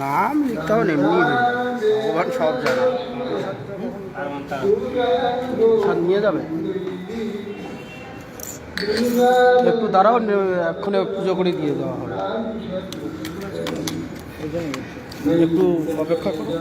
নাম লিখতে হবে এমনি ভগবান সব জায়গা সব নিয়ে যাবে। একটু দাঁড়াও, এক্ষুনি পুজো করে দিয়ে দেওয়া হবে, একটু অপেক্ষা করো।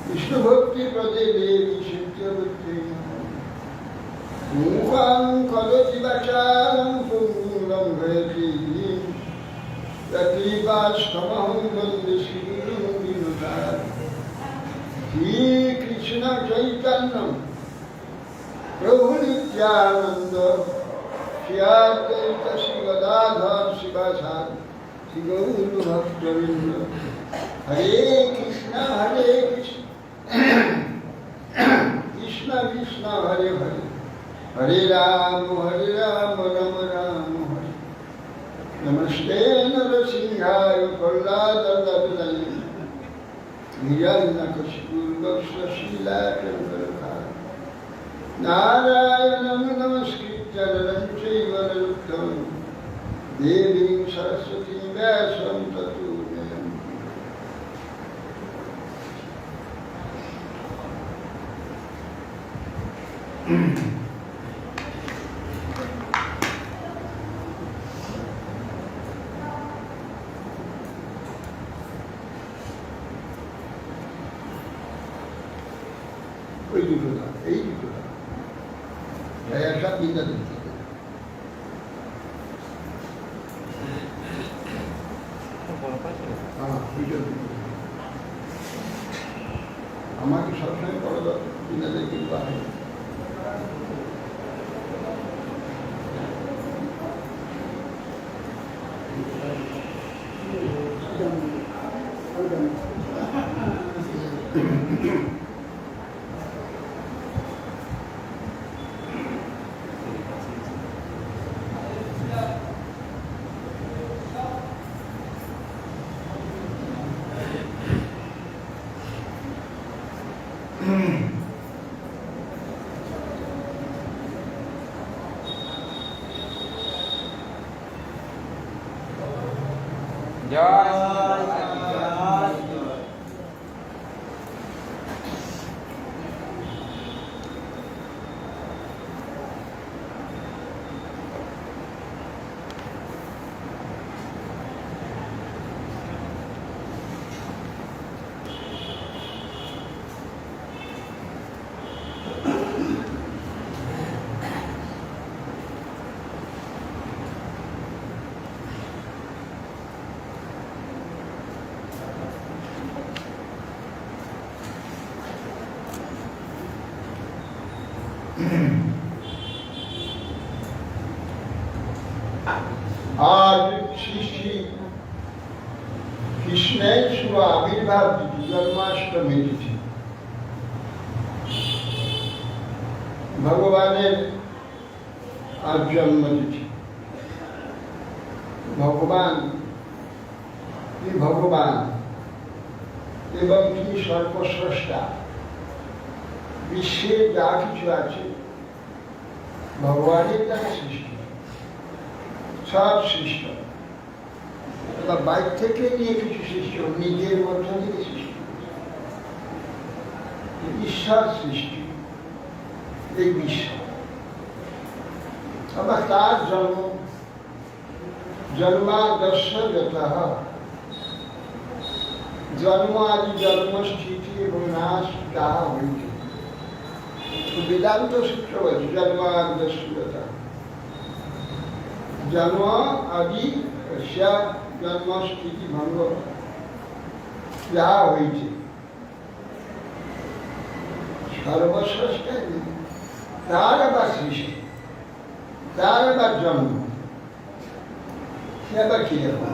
কৃষ্ণ ভক্তি প্রদে দেবী শিষ্যবৃত্তি মুখং কলতি বাচাং পুঙ্গম ভয়তি প্রতিবাস্তমহং বন্দে শ্রীগুরুং বিনুদার। শ্রী কৃষ্ণ চৈতন্য প্রভু নিত্যানন্দ শ্রী অদ্বৈত শ্রী গদাধর শিবাসাদি শ্রী গৌর ভক্তবৃন্দ। হরে কৃষ্ণ কৃষ্ণ কৃষ্ণ হরে হরে, হরে রাম রাম রাম হরে। নমস্তে নরসিংহায় প্রহ্লাদায় হিরণ্যকশিপুর্বক্ষশীলাচন্দ্রকায় নারায়ণং নমস্কৃত্য নরং চৈব নরোত্তমং দেবীং সরস্বতীং ব্যাসং ততো জয়ন্তি। ওই দুটো না, এই দুটো না, একটা তিনটা দিতে আমাকে সবসময় বড় তিনটা কিন্তু আসে। আজ শ্রী শ্রী কৃষ্ণের শুভ আবির্ভাব তিথি, জন্মাষ্টমী তিথি। ভগবানের আজ জন্মতিথি। ভগবান এবং তিনি সর্বস্রষ্টা। বিশ্বে যা কিছু আছে ভগবানের দ্বারা সৃষ্টি, সব সৃষ্ট। বাইরে থেকে নিয়ে কিছু সৃষ্টি, নিজের মধ্য থেকে সৃষ্টি, ঈশ্বর সৃষ্টি এই বিশ্ব। আবার তার জন্মাদর্শ জন্ম আদি জন্মস্থিতি এবং নাশ যাহা হইছে। বেদান্ত সূত্র বলছে জন্মাদর্শ জন্ম আদি জন্মস্থিতি ভঙ্গ যাহা হয়েছে সর্বস্রষ্টা, তার আবার সৃষ্টি, তার আবার জন্ম, সে আবার কি হবে?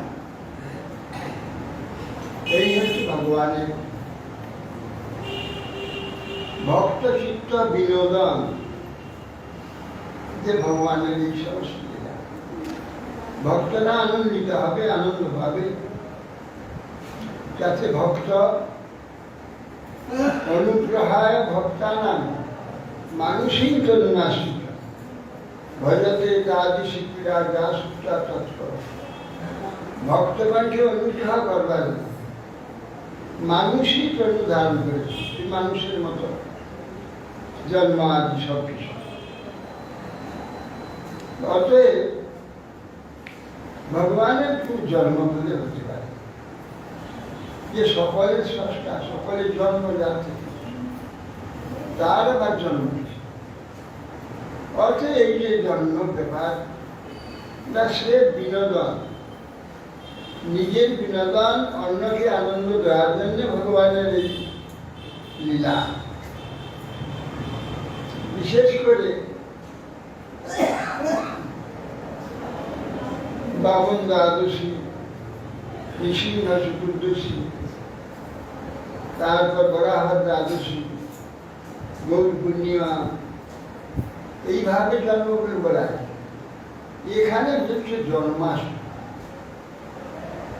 এই হচ্ছে ভগবানের ভক্ত চিত্ত বিনোদন, যে ভগবানের এই সমস্ত ভক্তরা আনন্দিত হবে, আনন্দ পাবে, যাতে ভক্ত অনুগ্রহায় ভক্তানাং মানুষই তনুনাশিত ভজতে আদি শিক্ষিরা যা সূত্রা তৎপর। ভক্তগণকে অনুগ্রহ করবার মানুষই তনু ধারণ করেছে, মানুষের মতো জন্ম আদি সব কিছু। অতএব ভগবানের খুব জন্ম বলে হতে পারে, যে সকলের স্রষ্টা, সকলের জন্ম যার থেকে, তার আবার জন্ম। অর্থে এই যে জন্ম ব্যাপার, না সে বিনোদন, নিজের বিনোদন, অন্যকে আনন্দ দেওয়ার জন্য ভগবানের এই লীলা। বিশেষ করে বামন দ্বাদশী, নৃসিংহ চতুর্দশী, তারপর বরাহর দ্বাদশী, গৌর পূর্ণিমা, এইভাবে জন্মগুলো বলা হয়। এখানে হচ্ছে জন্মাষ্টমী,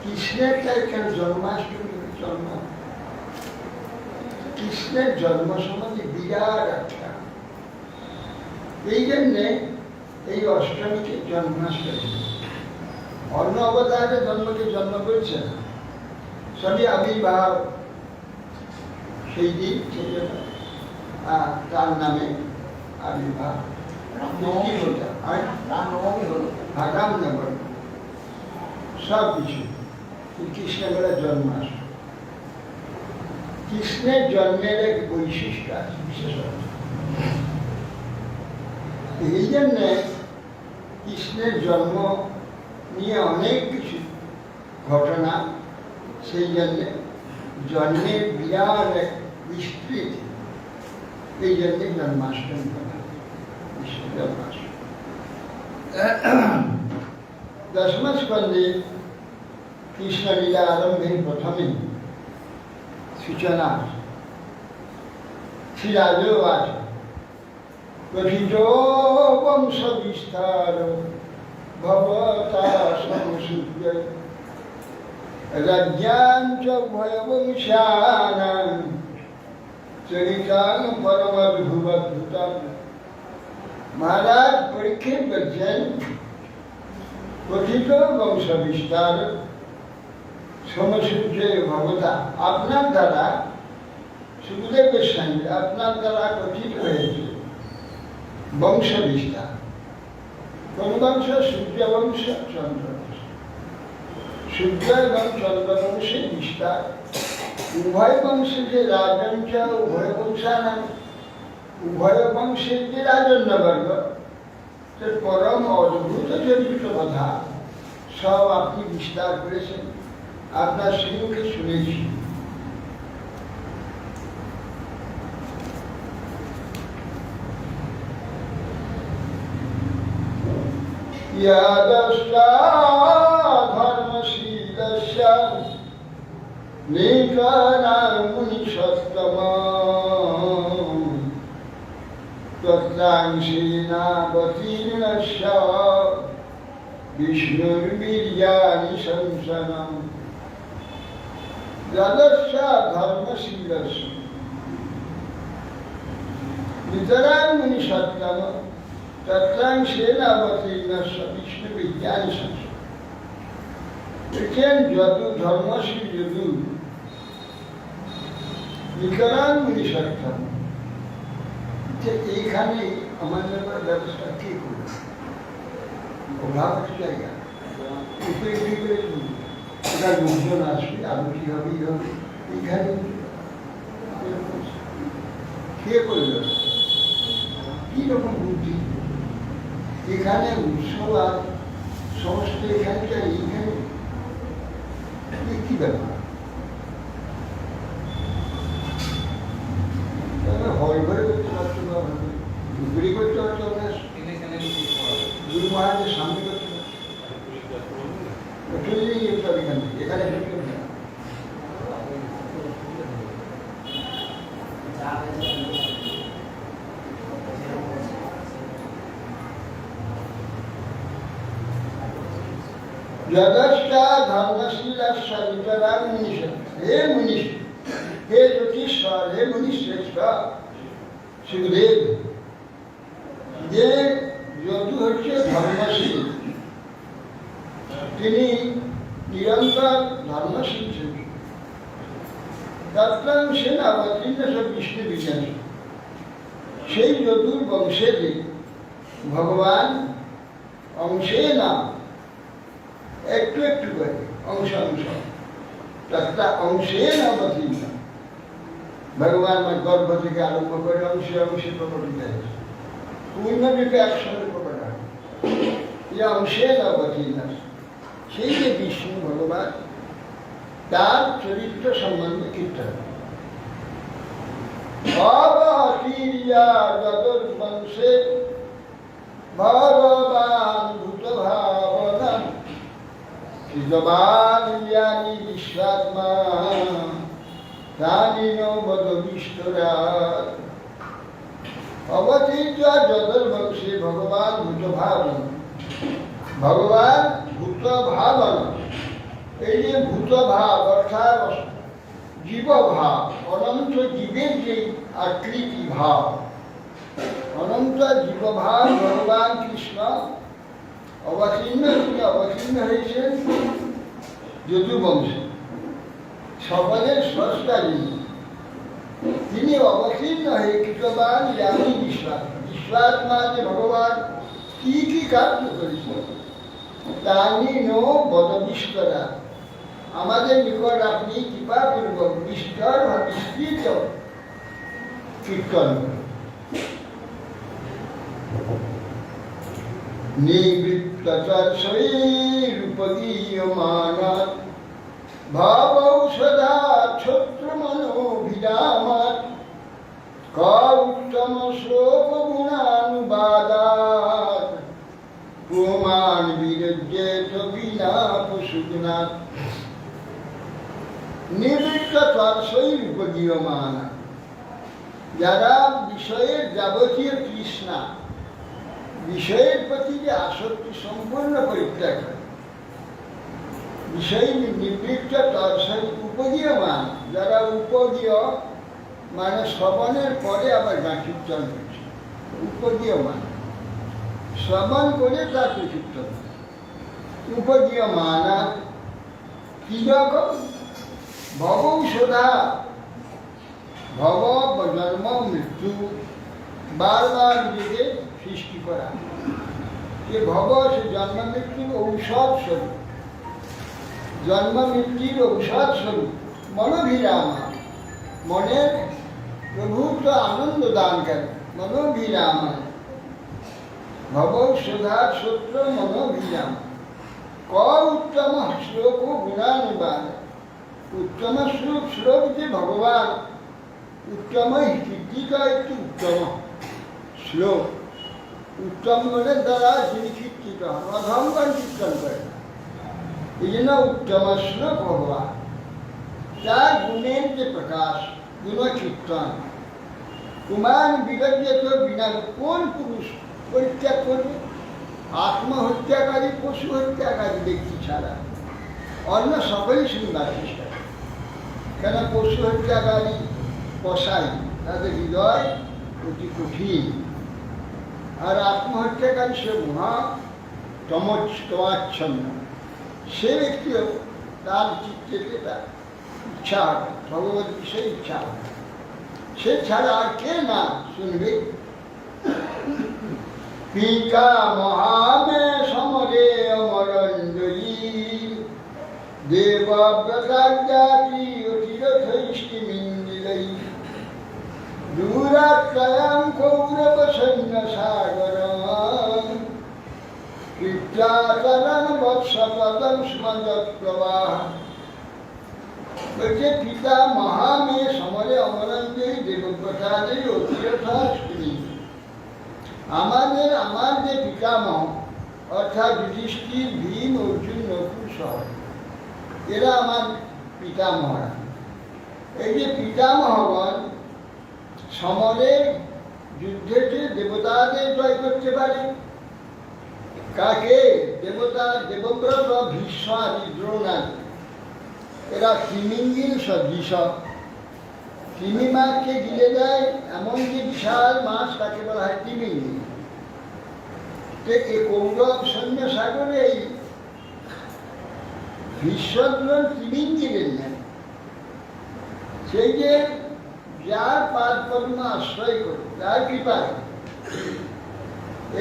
কৃষ্ণের এখানে জন্মাষ্টমী জন্ম। কৃষ্ণের জন্ম সম্বন্ধে বিরাট একটা, এই জন্যে এই অষ্টমীকে জন্মাষ্টমী। অন্য অবতারে জন্মকে জন্ম করছে না, সবই আবির্ভাব, সেই দিন সেই জন্য তার নামে আবির্ভাব। রামনবমী সব কিছু কৃষ্ণ বলে জন্মাষ্টমী। কৃষ্ণের জন্মের এক বৈশিষ্ট্য আছে, বিশেষত এই জন্যে কৃষ্ণের জন্ম নিয়ে অনেক কিছু ঘটনা, সেই জন্যে জন্মের বিরাট এক বিস্তৃত, এই জন্যে জন্মাষ্টমী করা, বিশ্ব জন্মাষ্টমী। দশম স্কন্ধে কৃষ্ণলীলা আরম্ভের প্রথমে সূচনা শ্রীরাজোবাচ কথিতো বংশ বিস্তার ভবতা সংসূত্য রাজ্যাং চ ভয়বংশানাং চরিতাং পরমদ্ভুতদ্ভুতম। মহারাজ পরীক্ষিত বলছেন, কথিত বংশ বিস্তার সমসূত্রে ভবতা, আপনার দ্বারা, সুখদেবের সঙ্গে আপনার দ্বারা কথিত হয়েছে বংশ বিস্তার। কোন বংশ? সূর্য বংশ, চন্দ্র বংশ। সূর্য এবং চন্দ্র বংশের বিস্তার। উভয় বংশে যে রাজবংশ, উভয় বংশানাম, উভয় বংশের যে রাজন্যবর্গ, পরম অদ্ভুত চরিত্র কথা সব আপনি বিস্তার করেছেন, আপনার শ্রীমুখে শুনেছি। ইয়াদস্যা ধর্মশীলস্য নিকরামুনিষত্তমঃ তত্রাংশেনাবতীর্ণস্য বিষ্ণুর্বীর্যাণি সংসনম। যদস্য ধর্মশীলস্য নিকরামুনিষত্তমঃ তত্রাংশেনাবতীর্ণস্য বিষ্ণুর্বীর্যাণি সংসনম। দেখেন যদু ধর্মশীল যদু নিকরামুনিষত্তমঃ, যে এইখানে আমাদের ব্যবস্থা কি করবে? অভাব জায়গা ওটা লোকজন আসবে, আলোচি হবে, হবে এইখানে কে করবে? কিরকম বুদ্ধি এখানে উৎসব আর সমস্ত এখানকার এইখানে কি ব্যাপার? হল ঘরে করতে পারতো না, ধুবড়ি করতে পারতো না, গুরু মহারাজের সামনে করতে পারতো, এখান থেকে এখানে যদস্যা ধর্মশীলস্য নিকরামুনিষত্তমঃ। হে মুনিষ, হে জ্যোতিষ্বর, হে মুনিশ্রেষ্ঠ সুখদেব, যে যদু হচ্ছে ধর্মশীল, তিনি নিরন্তর ধর্মশীল ছিলেন। তত্রাংশেনাবতীর্ণস্য বিষ্ণুর্বীর্যাণি, সেই যদুর বংশে ভগবান অংশেনা একটু একটু করে অংশ অংশ তথা অংশেনাবতীর্ণ, ভগবান গর্ভ থেকে আরম্ভ করে অংশে অংশে প্রকটিত হয়েছে, পূর্ণরূপে একসঙ্গে প্রকট হয়। এই অংশেনাবতীর্ণ, সেই যে বিষ্ণু ভগবান, তার চরিত্র সম্বন্ধে কীর্তন। অবতীর্যা যদুর্বংশে ভগবান ভূতভাবনঃ সৃজবান্যানি বিশ্বাত্মা তানি নো বদবিষ্টরাৎ। অবতীর্য যদুর্বংশে ভগবান ভূতভাবন, ভগবান ভূতভাবন, এই যে ভূতভাব অর্থাৎ জীবভাব, অনন্ত জীবের যে আকৃতি ভাব, অনন্ত জীবভাব ভগবান কৃষ্ণ অবতীর্ণ, তিনি অবতীর্ণ হয়েছেন যদুবংশে, সকলের স্রষ্টা যিনি, তিনি অবতীর্ণ হয়ে কৃতবান জ্ঞানী বিশ্বাত্মা, বিশ্বাত্মা যে ভগবান কি কি কার্য করেছেন তানি নো বদবিষ্টরা, আমাদের নিকট আপনি কৃপাপূর্বক বিস্তর বা বিস্তৃত কীর্তন করেন। নিবৃত্তচর্ষৈরূপগীয়মানাৎ ভাবৌষধা ছত্রমনোভিরামাৎ ক উত্তম শ্লোকগুণানুবাদাৎ পুমান বিরজ্যেত বিনা পশুগুণাৎ। নিবৃত্তচর্ষৈরূপগীয়মানা, যারা বিষয়ের যাবতীয় তৃষ্ণা, বিষয়ের প্রতি যে আসক্তি সম্পূর্ণ পরিত্যাগ করে, বিষয় নিবৃত্ত তর্ষৈ উপগীয়মান, যারা উপগীয় মানে শ্রবণের পরে আবার গান কীর্তন করছে, উপগীয়মান শ্রবণ করে তাকে কীর্তন, উপগীয়মানা কি রকম? ভবৌষধা, ভব জন্ম মৃত্যু বারবার নিজেকে সৃষ্টি করা, যে ভব সে জন্ম মৃত্যুর ঔষধ স্বরূপ, জন্ম মৃত্যুর ঔষধ স্বরূপ মনোভিরামা, মনের প্রভূত আনন্দ দানকারী মনোভিরামা, ভবৌষধা সূত্র মনোভিরাম। ক উত্তম শ্লোক গুণানুবাদ, উত্তম শ্লোক, শ্লোক যে ভগবান উত্তম কীর্তিকা একটি উত্তম শ্লোক, উত্তম গুণের দ্বারা যিনি কীর্তিত হন, অধমগণ কীর্তন করে না। এই জন্য উত্তমস্ন ভগবান, তার গুণের যে প্রকাশ, গুণ কীর্তন। কুমার বিরজ্যত বিনা, কোন পুরুষ পরিত্যাগ করবে? আত্মহত্যাকারী, পশু হত্যাকারী ব্যক্তি ছাড়া অন্য সকলেই শুনবার চেষ্টা করে। কেন পশু হত্যাকারী কসাই, তাদের হৃদয় অতি কঠিন। আর আত্মহত্যাকারী সে মহা তমাচ্ছন্ন, সে ব্যক্তিও তার চিত্তে তার ইচ্ছা হবে, ভগবত বিষয়ে ইচ্ছা হবে। সে ছাড়া আর কে না শুনবে? পিতা মহামে সমরে অমরঞ্জয়ী, দেবব্রতাজ্ঞাতি অতিরথৈষ্টি মিন্দিলৈ, দূরাত্রয়ং কৌরব সৈন্য সাগরং, কৃত্যাচরণ বৎসপদং স্মযৎ প্রবাহ। বলছে পিতা মহামে সমরে অমরঞ্জয়ী, দেবব্রতাদের অতিরথাষ্টি। আমার যে পিতামহ, অর্থাৎ যুধিষ্ঠির, ভীম, অর্জুন, নকুল সহ, এরা আমার পিতামহরা। এই যে পিতামহগণ সমরের যুদ্ধেতে দেবতাদের জয় করতে পারে। কাকে? দেবতা, দেবব্রত, ভীষ্ম আদি, দ্রোণাদি। এরা তিমিঙ্গিল সদৃশ, তিমি মাছকে গিলে দেয় এমন যে বিশাল মাছ, তাকে বলা হয় তিমিঙ্গিল। এই কৌরব সৈন্য সাগরে এই ভীষ্মদ্রোণ তিমিঙ্গিলের নেয়। সেই যে যার পাদ পদ্ম আশ্রয় করে, যার কৃপায়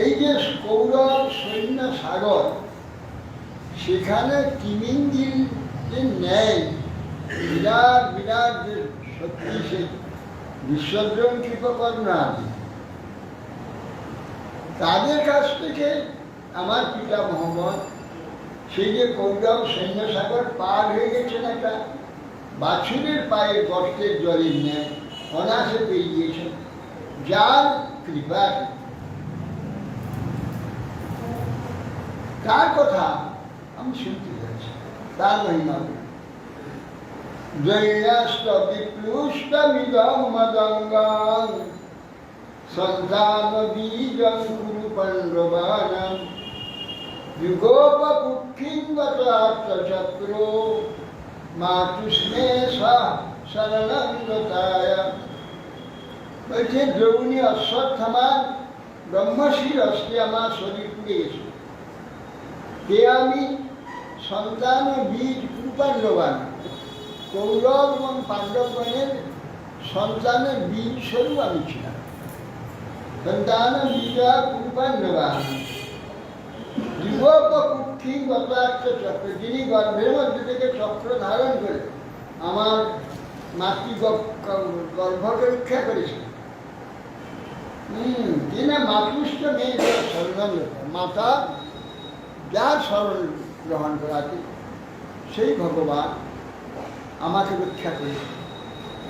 এই যে কৌরব সৈন্য সাগর, সেখানে তিমিঙ্গিল যে নেয়, বিরাট বিরাট যে সত্যি, সেই বিশ্বদ্রোণ কৃপকর্ণা আদি, তাদের কাছ থেকে আমার পিতা মোহাম্মদ সেই যে কৌরব সৈন্য সাগর পার হয়ে গেছেন, একটা বাছুরের পায়ের গর্তের জলের ন্যায় অনাসে পেয়ে গিয়েছেন, যার কৃপায়। তার কথা আমি শুনতে যাচ্ছি, তার মহিমা। জৈনাষ্ট বিপ্লুষ্টমিদং মদঙ্গং, সন্তান বীজং কুরু পাণ্ডবানাং, যুগোপকুক্ষিঙ্গত আত্মচক্রো, মাতুষ্মে শরণং গতায়। বলছে দ্রৌণী অশ্বত্থামা ব্রহ্মশির অস্তে আমার শরীর পুড়ে গেছে। কে আমি? সন্তান বীজ কুরু পাণ্ডবান, কৌরব এবং পাণ্ডবগণের সন্তানের বীজ স্বরূপ আমি ছিলাম। সন্তান বীজা কুরু পাণ্ডবান, যুগোপকুক্ষি গতার্থ চক্র, যিনি গর্ভের মধ্যে থেকে চক্র ধারণ করে আমার মাতৃ গর্ভকে রক্ষা করেছেন। তিনি মাতুষ্ট মেয়ে স্মরণ, মাতা যার স্মরণ গ্রহণ করাতে সেই ভগবান আমাকে রক্ষা করেছে,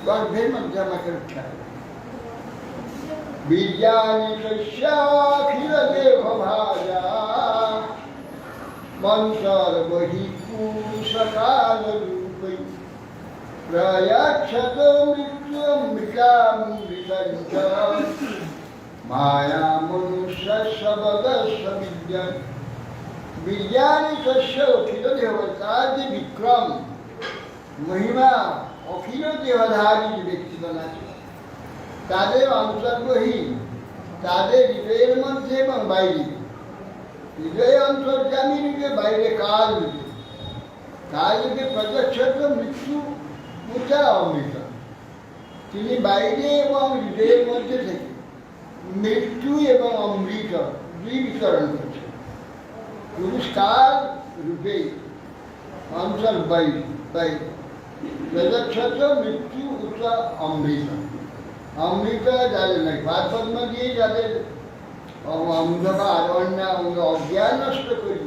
গর্ভের মধ্যে আমাকে রক্ষা করে। বীর্যানি তস্যাখিল দেহ ভাজা, মন্তর বহি পুরুষকাল রূপৈ, প্রয়াচ্ছত মৃত্যুমৃতামৃতঞ্চ, মায়া মনুষ্য শবদস্ব বিদ্যা। বীর্যানি তস্য অখিল দেহ, তার যে বিক্রম মহিমা, অখিল দেহধারী যে ব্যক্তিগণ আছে, তাদের অন্তর্গহীন, তাদের হৃদয়ের মধ্যে এবং বাইরে, হৃদয়ে অন্তর্যামী রূপে, বাইরে কাল রূপে। কাল রূপে প্রত্যক্ষ মৃত্যু মুচা অমৃত। তিনি বাইরে এবং হৃদয়ের মধ্যে থেকে মৃত্যু এবং অমৃত দুই বিতরণ করছেন। পুরস্কার রূপে অন্তর বাইরে, প্রত্যক্ষ মৃত্যু উচা অমৃত। অমৃত যাদের নাই, পাদ পদ্ম দিয়ে যাদের অন্ধকার অজ্ঞান নষ্ট করি,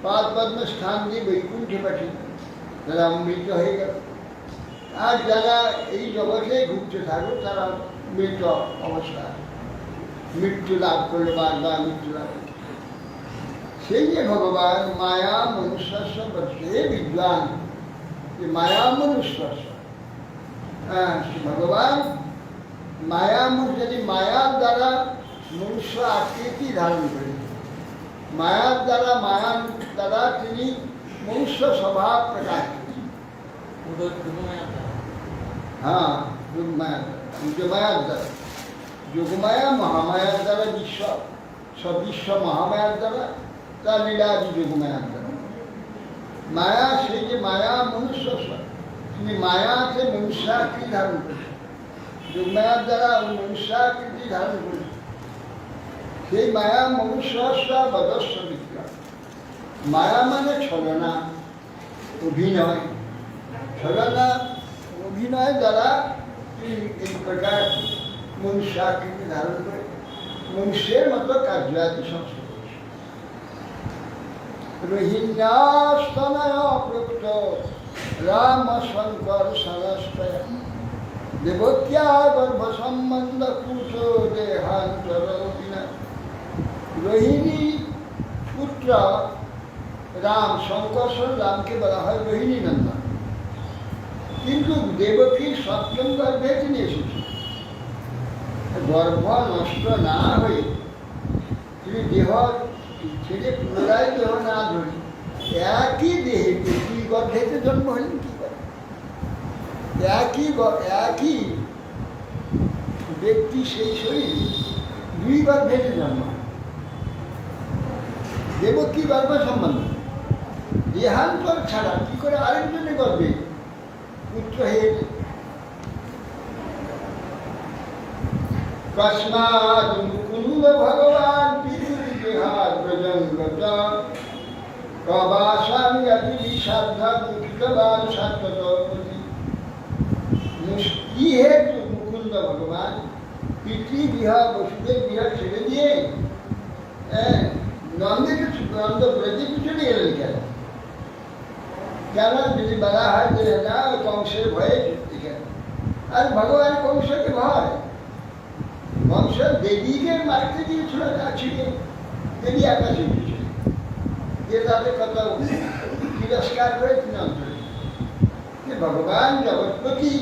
পাদ পদ্ম স্থান দিয়ে বৈকুণ্ঠে পাঠি, তারা অমৃত হয়ে গেল। আর যারা এই জগতে ঘুরতে থাকো, তারা মৃত অবস্থা। মৃত্যু লাভ করলো, বারবার মৃত্যু লাভ করলো। সেই যে ভগবান মায়া মনুষ্যস্য বর্ষে বিদ্বান, যে মায়া মনুষ্যস্য, হ্যাঁ, ভগবান মায়া যদি মায়ার দ্বারা মনুষ্য আকৃতি ধারণ করে, মায়ার দ্বারা তিনি মনুষ্য স্বভাব প্রকাশ করেন। হ্যাঁ, যোগমায়ার দ্বারা, যোগমায়া মহামায়ার দ্বারা বিশ্ব মহামায়ার দ্বারা, তার লীলাদি যোগমায়ার দ্বারা। মায়া সেই যে মায়া মনুষ্য, তিনি মায়াতে মনুষ্যাকৃতি ধারণ করেছেন, যোগমায়ার দ্বারা মনুষ্যাকৃতি ধারণ করেছেন। সেই মায়া মনুষ্য বদস্য বিক্রম। মায়া মানে ছলনা, অভিনয়, ছলনা অভিনয় দ্বারা তিনি এই প্রকার মনুষ্যাকৃতি ধারণ করে মনুষ্যের মতো কার্যাদি সংস্কার করেছেন। রোহিণ্যাস্তনয় প্রক্ত রাম শঙ্কর সনস্তয় দেবক্যা গর্ভ সম্বন্ধ কুট দেহান্তর বিনা। রোহিণী পুত্র রাম, শঙ্কর রামকে বলা হয় রোহিণী নন্দন, কিন্তু দেবকীর সপ্তম গর্ভে তিনি এসেছেন। গর্ভ নষ্ট না হয়ে তিনি দেহ ছেড়ে পুনরায় দেহ না ধরি একই দেহে দুই গর্ভেতে জন্ম হলেন। কি করে একই ব্যক্তি সেই শরীর দুই গর্ভেতে জন্ম হয়? দেবকী গর্ভ সম্বন্ধ দেহান্তর ছাড়া কি করে আরেকজনের গর্ভে পুত্র হয়ে? কস্মাৎ মুকুন্দ ভগবান পিতুরি দেহাত ব্রজঙ্গত কবাসামি অতি সাধ্যাৎ মুক্তিবান সাত্ততপতি। কি হেতু মুকুন্দ ভগবান পিতৃগৃহ বসুদেব গৃহ ছেড়ে দিয়ে নন্দ ব্রজে পিছনে গেলেন কেন? কেন যদি বলা হয় যে না কংসের ভয়ে যুক্তি কেন? আর ভগবান কংসকে ভয়, কংস দেবীকে মারতে দিয়েছিল, ছিল দেবী আকাশে উঠেছিল, যে তাদের কথা তিরস্কার করে তিনি অন্তরে যে ভগবান জগৎপতি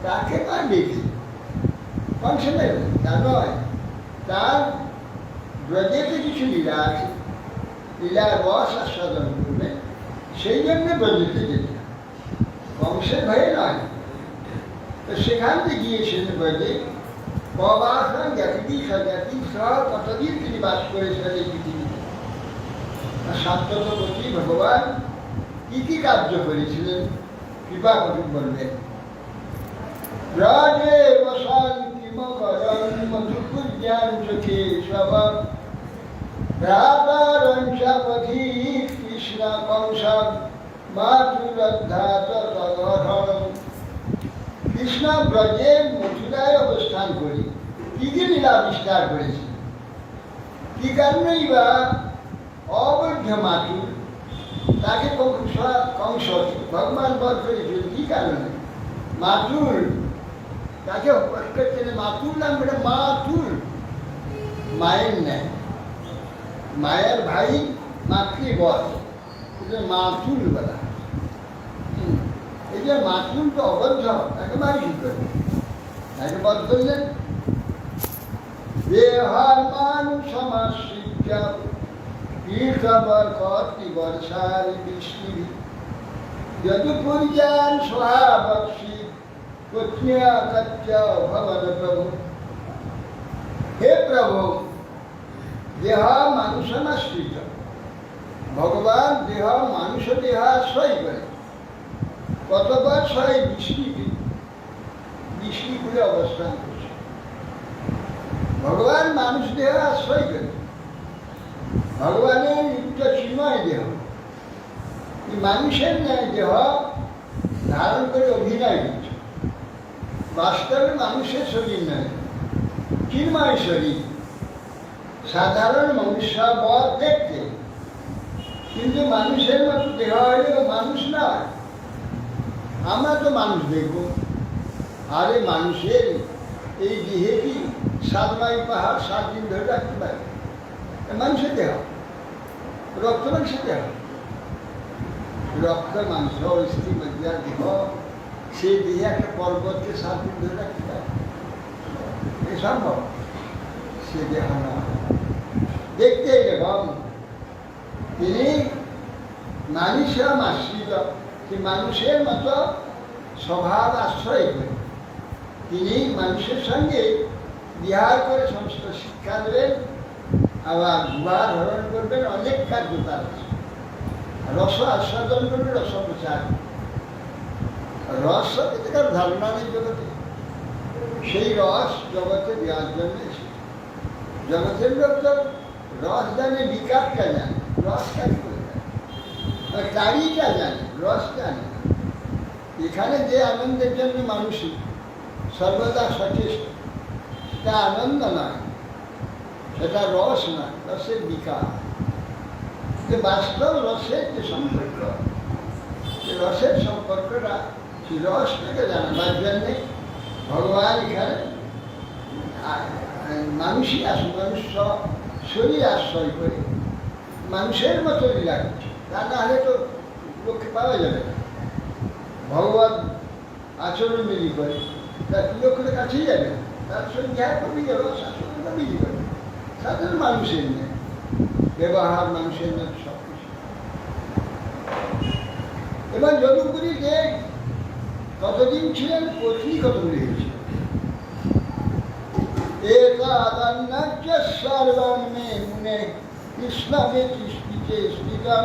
তাকে তার দেবী কংস নেই, তা নয়, তার ব্রজেতে কিছু লীলা আছে, লীলার রস আস্বাদন করবে, সেই জন্য ব্রজেতে যেতে, কংসের ভয়ে নয়। তো সেখান থেকে গিয়েছিলেন ব্রজে, কবাসন জ্ঞাতি স্বজ্ঞাতি সহ কতদিন তিনি বাস করেছিলেন এই পৃথিবীতে। সাত্ততপতি ভগবান কি কি কার্য করেছিলেন কৃপা করে বলবেন। ব্রজে বসন কিমকরণ মধুকুর্যান চোখে সব ভ্রাতারঞ্চাপথি কৃষ্ণ কংস মাতুরদ্ধাত তদহরণ। কৃষ্ণ ব্রজে মথুরায় অবস্থান করে কি কি লীলা আবিষ্কার করেছে? কি কারণেই বা অবৈধ মাতুর তাকে কংস ভগবান বধ করেছিল? কি কারণে? মাতুর তাকে মাতুর নাম করে, মাতুর মায়ের নেয়, মায়ের ভাই মাতৃবধ, মাতুর বলা। এই যে মাতুর তো অবদ্ধ, তাকে মারি কি করবে? তাকে বধ করলেন। দেহার মানুষ সমাশ্রিত্য তীর্থবর কর্তি বর্ষার বৃষ্টি যদুপুর্যান সোহাবক্ষী কন্যা কচ্চ ভবন প্রভু। হে প্রভু, দেহ মানুষ সমাশ্রিত, ভগবান দেহ মানুষ দেহ আশ্রয় করে। কতবার ছয় বিষ্ণুপুরে অবস্থান করছে। ভগবান মানুষ দেহ আশ্রয় করে, ভগবানের নিত্য চিন্ময় দেহ, মানুষের ন্যায় দেহ ধারণ করে অভিনয় করছে। বাস্তবে মানুষের শরীর নয়, চিন্ময় শরীর, সাধারণ মনুষ্য বধ দেখতে, কিন্তু মানুষের মতো দেহ হলেও মানুষ নয়। আমরা তো মানুষ দেখব, আরে মানুষের এই দেহে কি সাতমাই পাহাড় 7 দিন ধরে রাখতে পারে? মানুষের দেহ, রক্ত মাংসের দেহ, রক্ত মাংস অস্থি মজ্জার দেহ, সেই দেহে একটা পর্বতকে 7 দিন ধরে রাখতে পারে? এই সম্ভব? সে দেহ না, দেখতে এরকম। তিনি মানুষের আশ্রিত, যে মানুষের মতো স্বভাব আশ্রয় করে তিনি মানুষের সঙ্গে বিহার করে সমস্ত শিক্ষা দেবেন, আবার বিবাহ ধরণ করবেন, অনেক কার্য তার আছে। রস আস্বাদন করবে, রস প্রচার, রস সম্পর্কে তার ধারণা নেই জগতে, সেই রস জগতে দেওয়ার জন্য এসেছে। জগতের লোক তো রস জানে, বিকারটা জানে, রস কারি করে জানে, কারিটা জানে, রস জানে। এখানে যে আনন্দের জন্য মানুষই সর্বদা সচেষ্ট, সেটা আনন্দ নয়, সেটা রস নয়, রসের বিকার। যে বাস্তব রসের যে সম্পর্ক, যে রসের সম্পর্কটা সেই রসটাকে জানাবার জন্যে ভগবান এখানে মানুষই মানুষ শরীর আশ্রয় করে মানুষের মতো লীলা করছে। তা না হলে তো লোককে পাওয়া যাবে না। ভগবান আচরণ মিলি করে, তার লোকের কাছেই যাবে না, তার সঙ্গে হ্যাঁ কবি গেল, শাসনটা মিলি করে। সাধারণ মানুষের নেই ব্যবহার, মানুষের নেই সব কিছু। এবার যদুপুরী যে কতদিন ছিলেন, পত্নী কতগুলি হয়েছিল। একাদন্নাচ্য সর্বং মে মুনে কৃষ্ণবে কৃষ্ণিতে স্থিতম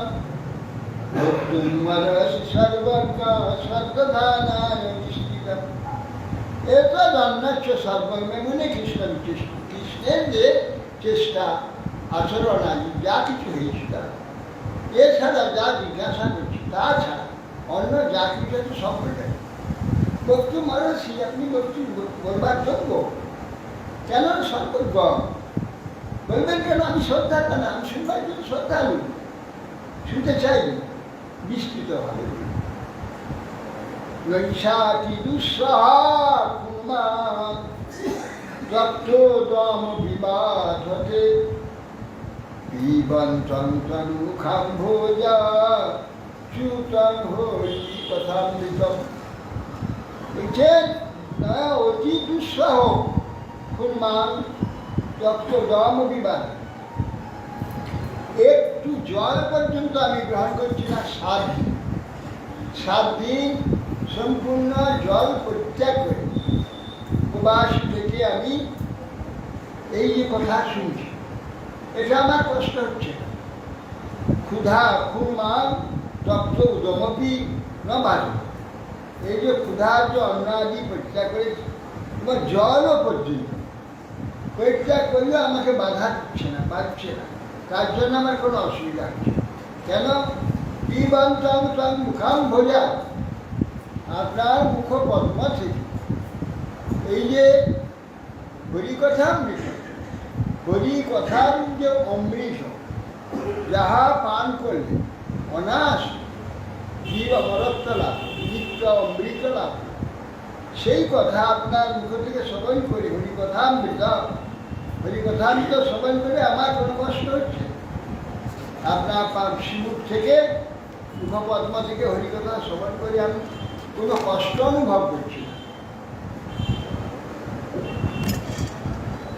ভক্তুমরসি সর্বজ্ঞ সর্বধানায় নিষ্ঠিতম। একাদন্নাচ্য সর্বং মে মুনে কৃষ্ণবে কৃষ্ণের যে চেষ্টা আচরণ আদি যা কিছু হয়েছিল, এছাড়া যা জিজ্ঞাসা করছি তাছাড়া অন্য যা কিছু আছে সব বলে। ভক্তু মরসি, আপনি ভক্তি বলবার যোগ্য কেন? সর্বজ্ঞ বলবেন কেন? আমি শ্রদ্ধা কেন? আমি শুনবার জন্য শ্রদ্ধালু, শুনতে চাই বিস্তৃত হবে। নৈষাতি দুঃসহা কুমার রক্তদম বিবাধতে পিবন্তং তনুখাম ভোজা চ্যুতং হরি কথামৃতম। বলছেন অতি দুঃসহ কুমার রক্তদম বিবাদ, একটু জল পর্যন্ত আমি গ্রহণ করছি না 7 দিন। 7 দিন সম্পূর্ণ জল পরিত্যাগ করে উপবাস থেকে আমি এই যে কথা শুনছি, এটা আমার কষ্ট হচ্ছে না। ক্ষুধা ক্ষুমান তপ্ত উদমপি ন বাধে, এই যে ক্ষুধার যে অন্ন আদি পরিত্যাগ করেছি, এবং জলও পর্যন্ত পরিত্যাগ করলেও আমাকে বাধা দিচ্ছে না, বাড়ছে না, তার জন্য আমার কোনো অসুবিধা হচ্ছে। কেন? পিবন্তং তং মুখাম ভোজা, আপনার মুখ পদ্ম থেকে এই যে হরিকথামৃত, হরিকথার যে অমৃত যাহা পান করলে অনাশ জীব অমরত্ব লাভ, নিত্য অমৃত লাভ, সেই কথা আপনার মুখ থেকে শ্রবণ করে হরিকথামৃত শ্রবণ করে আমার কোনো কষ্ট হচ্ছে? আপনার শিমুখ থেকে মুখপদ্ম থেকে হরিকথা শ্রবণ করে আমি কোনো কষ্ট অনুভব করছি না।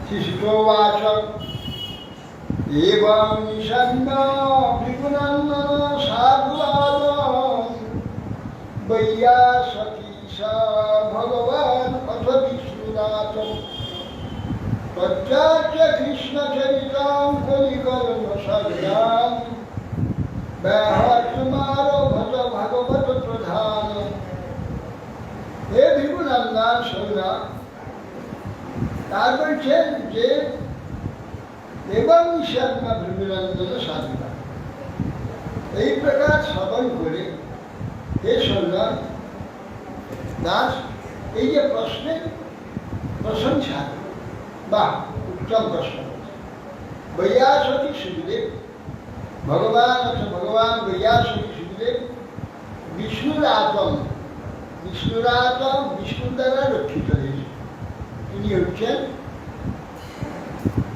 শিশুবাচ এবং নিষন্ন ভৃগুনন্দন সাধুবাদম বৈয়াসীশা ভগবান অথ বিষ্ণুনাথ তচ্চাচ্য কৃষ্ণচরিতং কলিকলম সর্যাম ব্যাহমারো ভজ ভাগবত প্রধান। হে ভৃগুনন্দন শোনা, তার বলছেন যে এবং নিষাদমা ভৃগুনন্দন সাধুরা এই প্রকার শ্রবণ করে হে সন্ন্যাস দাস, এই যে প্রশ্নের প্রশংসা বা উত্তম প্রশ্ন বৈয়াসী সুখদেব, ভগবান ভগবান বৈয়াসী সুখদেব বিষ্ণুরাতম বিষ্ণুর দ্বারা রক্ষিত হয়েছে। তিনি হচ্ছেন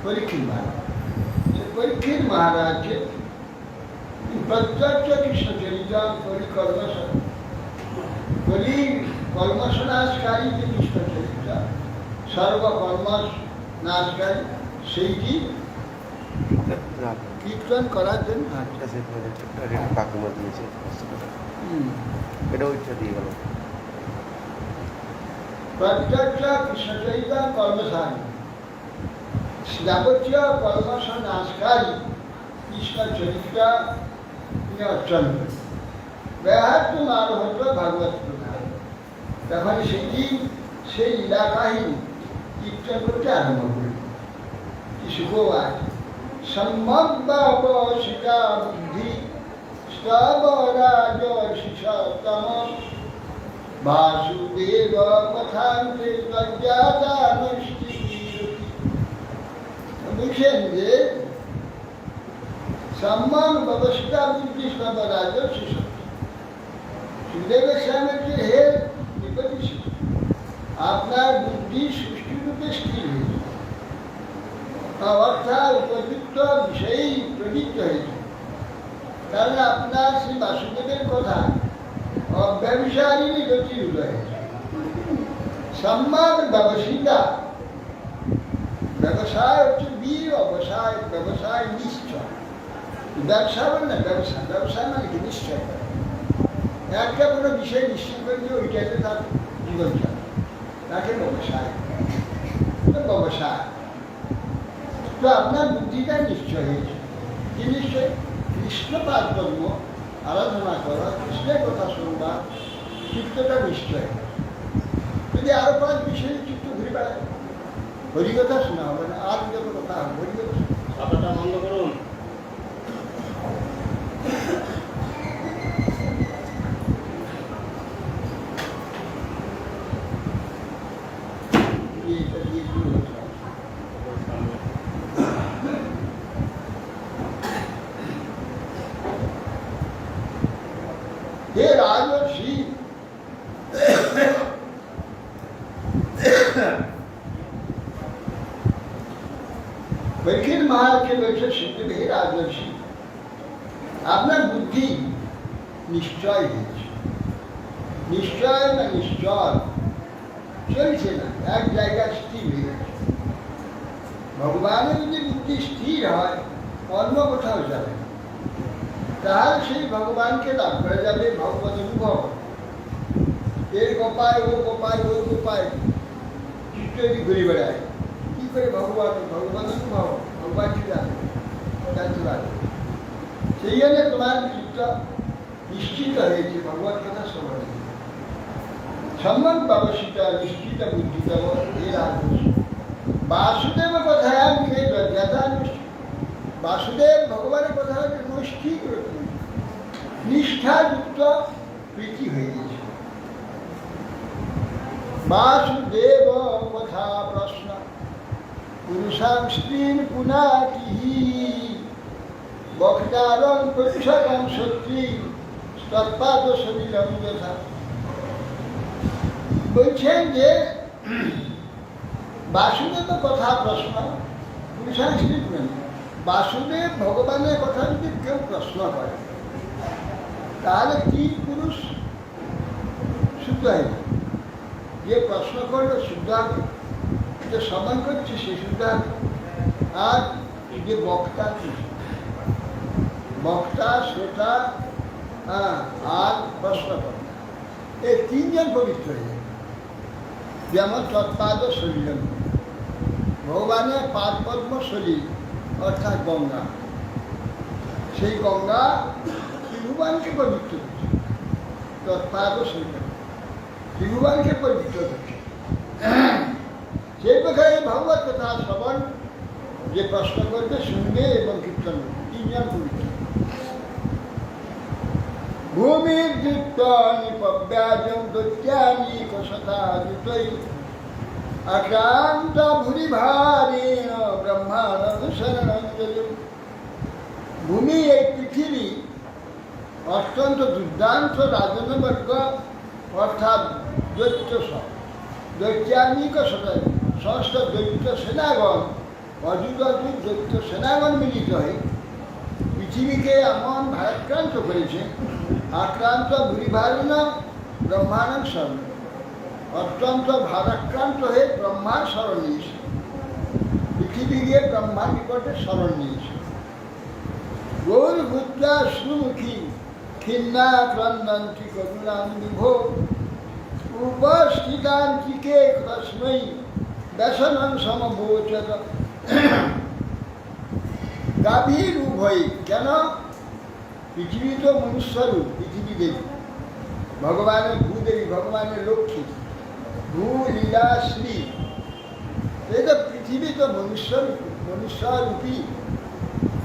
পরীক্ষিত মহারাজ। পরীক্ষিত মহারাজকে প্রত্যক্ষ কৃষ্ণচরিতা কর্মসনাশকারী যে কৃষ্ণচরিতা সর্বকর্ম নাশকারী সেইটি কীর্তন করার জন্য কাকুমা দিয়েছে এটা ওইটা দিয়ে গেল প্রত্যক্ষ কৃষ্ণচরিতা কর্মসারী যাবতীয় কর্মসনাশকারী কৃষ্ণচরিতা তিনি অর্চন করেন। ব্যাহার আর হতো ভাগবত প্রধান। তখন সেটি সেই লীলা কাহিনী কীর্তন করতে আরম্ভ করল। কি সুখও আছে সম্ভবশিকা বুদ্ধি স্তবরাজ শিষতম বাসুদেব কথান্তে তজ্জাতানুষ্ঠি। বুঝছেন যে সম্মান ব্যবস্থা বুদ্ধি স্তবরাজ শিষতম সুখদেবের স্বামীকে হে নিপতি আপনার বুদ্ধি সুষ্ঠুরূপে স্থির হয়েছে, অর্থাৎ উপযুক্ত বিষয়েই প্রবৃত্ত হয়েছে। তাহলে আপনার শ্রী বাসুদেবের কথা অব্যবসায়ী গতির উদয় হয়েছে। সম্মান ব্যবসিতা, ব্যবসায় হচ্ছে বীর অবসায়, ব্যবসায় নিশ্চয়। ব্যবসা বলে না ব্যবসা, ব্যবসায় মানে কি নিশ্চয় করে। একটা কোনো বিষয় নিশ্চয় করে যে ওইটাতে তার জীবন চলে, তাকে ব্যবসায় ব্যবসায়। তো আপনার বুদ্ধিটা নিশ্চয় হয়েছে। কি নিশ্চয়? কৃষ্ণপাদ কর্ম আরাধনা করা, কৃষ্ণের কথা শুনবা, চিত্তটা নিশ্চয়। যদি আরো 5 বিষয়ে চিত্ত ঘুরে বেড়ায়, হরিকথা শোনা হবে না, আর যত কথা হবে হরিকথা। আপনারা আনন্দ করুন। हे राजर्षि, परीक्षित महाराज के वैसे सिद्ध हे राजर्षि, আপনার বুদ্ধি নিশ্চয় হয়েছে। নিশ্চয় না নিশ্চয় চলছে না, এক জায়গায় স্থির হয়ে গেছে। ভগবানের যদি বুদ্ধি স্থির হয়, অন্য কোথাও যাবে না। তাহলে সেই ভগবানকে লাভ করা যাবে ভগবত অনুভব। এর গোপায় ও গোপায় ও গোপায় চিত্ত যদি ঘুরে বেড়ায়, কি করে ভগবান ভগবত অনুভব ভগবান কি জানে, জানতে পারবে। সেই জন্য তোমার চিত্ত নিশ্চিত হয়েছে ভগবত কথা শ্রবণে। সম্মান ব্যবস্থিত নিশ্চিত বুদ্ধিতম এর আদর্শ বাসুদেব কথায় আমি যথানুষ্ঠিত। বাসুদেব ভগবানের কথা নিষ্ঠিক নিষ্ঠাযুক্ত প্রীতি হয়ে গেছে। বাসুদেব কথা প্রশ্ন পুরুষাং স্ত্রীন পুনাতি বক্তারং প্রতিশতং সত্যি তৎপাদ শরীরম যথা। বলছেন যে বাসুদেব কথা প্রশ্ন পুরুষাং স্ত্রী পুনাতি। বাসুদেব ভগবানের কথা যদি কেউ প্রশ্ন করে, তাহলে 3 পুরুষ শুদ্ধ হয় না। যে প্রশ্ন করলো শুদ্ধ হবে, যে সম্মান করছে সে শুদ্ধ হবে, আর যে বক্তা বক্তা শ্রোতা আর প্রশ্ন করে, এই 3 জন পবিত্র হয়ে যায়। যেমন তৎপাদ শরীরম, ভগবানের পাদ পদ্ম শরীর অর্থাৎ গঙ্গা, সেই গঙ্গা ত্রিভুবনকে পবিত্র করছে। তৎপাদ শরীর ত্রিভুবনকে পবিত্র করছে। সেই প্রকারে ভগবত কথা শ্রবণ যে প্রশ্ন করবে, শুনবে এবং কীর্তন করবে, 3 জন পবিত্র। ভূমির দীপ্তানি পব্যাজং দৈত্যানি কশতা দুতৈ আক্রান্ত ভুরি ভারেণ ব্রহ্মানন্দ শরণঞ্জলি। ভূমি এই পৃথিবী অত্যন্ত দুর্দান্ত রাজনবর্গ অর্থাৎ দৈত্য সব দৈত্যানি কশতা সমস্ত দৈত্য সেনাগণ অযুত অযুত দৈত্য সেনাগণ মিলিত হয়ে পৃথিবীকে এমন ভারাক্রান্ত করেছে, আক্রান্ত ভূরিভারণ ব্রহ্মানন্দ স্মরণ, অত্যন্ত ভারাক্রান্ত হয়ে ব্রহ্মার স্মরণ নিয়েছে, পৃথিবী গিয়ে ব্রহ্মার নিকটে স্মরণ নিয়েছে। গৌর বুদ্ধা সুমুখী খিন্না ক্রন্দন্তি করুণাম বিভো উপস্থিতান্তিকে তস্মৈ ব্যসনং সমবোচত। গাভীর উভয় কেন? পৃথিবী তো মনুষ্যরূপ, পৃথিবী দেবী, ভগবানের ভূদেবী, ভগবানের লক্ষ্মী, ভূ লীলা শ্রী। এই তো পৃথিবী তো মনুষ্যরূপী,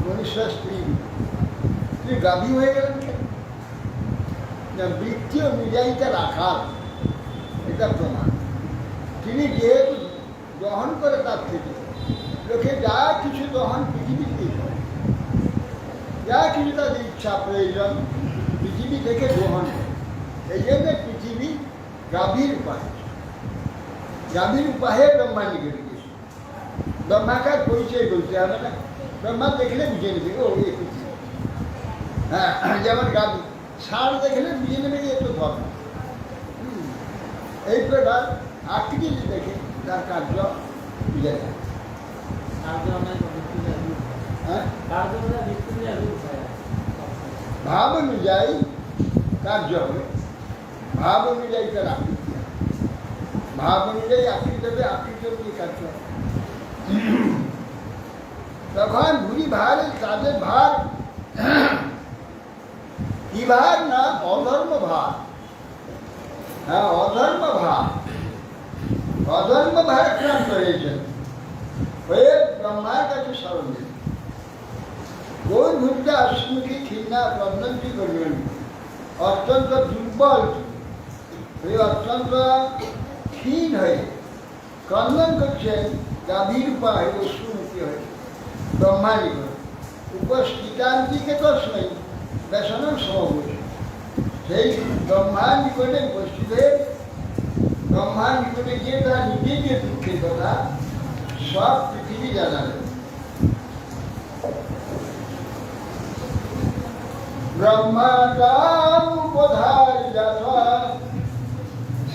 মনুষ্য স্ত্রী। তিনি গাভী হয়ে গেলেন কেন? না, বৃত্তি অনুযায়ী তার আকার, এটা প্রমাণ। তিনি যেহেতু গ্রহণ করে তার থেকে, লোকে যা কিছু গ্রহণ পৃথিবীতে করে, যা কিছু তাদের ইচ্ছা প্রয়োজন পৃথিবী থেকে গ্রহণ করে। এই জন্য পৃথিবী গাভীর উপায়, গাভীর উপায়ে ব্রহ্মা নিকটে গেছে। ব্রহ্মাকার পরিচয় বলতে হবে না, ব্রহ্মা দেখলে বুঝে নেবে ও এ পৃথিবী। হ্যাঁ, যেমন গাভী ষাঁড় দেখলে বুঝে নেবে যে এত ধর্ম। এই প্রকার আকৃতি দেখে তার কার্য বুঝে যায়। ভাব অনুযায়ী কার্য হবে, ভাব অনুযায়ী তার আকৃতি হবে, ভাব অনুযায়ী আকৃতি হবে, আকৃতি অনুযায়ী কার্য হবে। তখন ভুরি ভার, তাদের ভার কি ভার? না অধর্ম ভার। হ্যাঁ, অধর্ম ভার, অধর্ম ভার আক্রান্ত হয়েছেন, হয়ে ব্রহ্মার কাছে স্মরণ দিলেন। গৌর ভূমিকা অশ্মুখী খিন্না ক্রন্দন্তি করলেন, অত্যন্ত দুর্বল হয়ে, অত্যন্ত ক্ষীণ হয়ে ক্রন্দন করছেন, গাভীর উপায় অশ্মুখী হয়ে ব্রহ্মা নিকট। উপস্থিতান্তিকে তস্মৈ ব্যসনং সমবোচ। সেই ব্রহ্মার নিকটে উপস্থিত হয়ে ব্রহ্মার নিকটে গিয়ে তার নিজের যে দুঃখের কথা সব পৃথিবী জানালেন। ব্রহ্মাকাম উপধারি যথা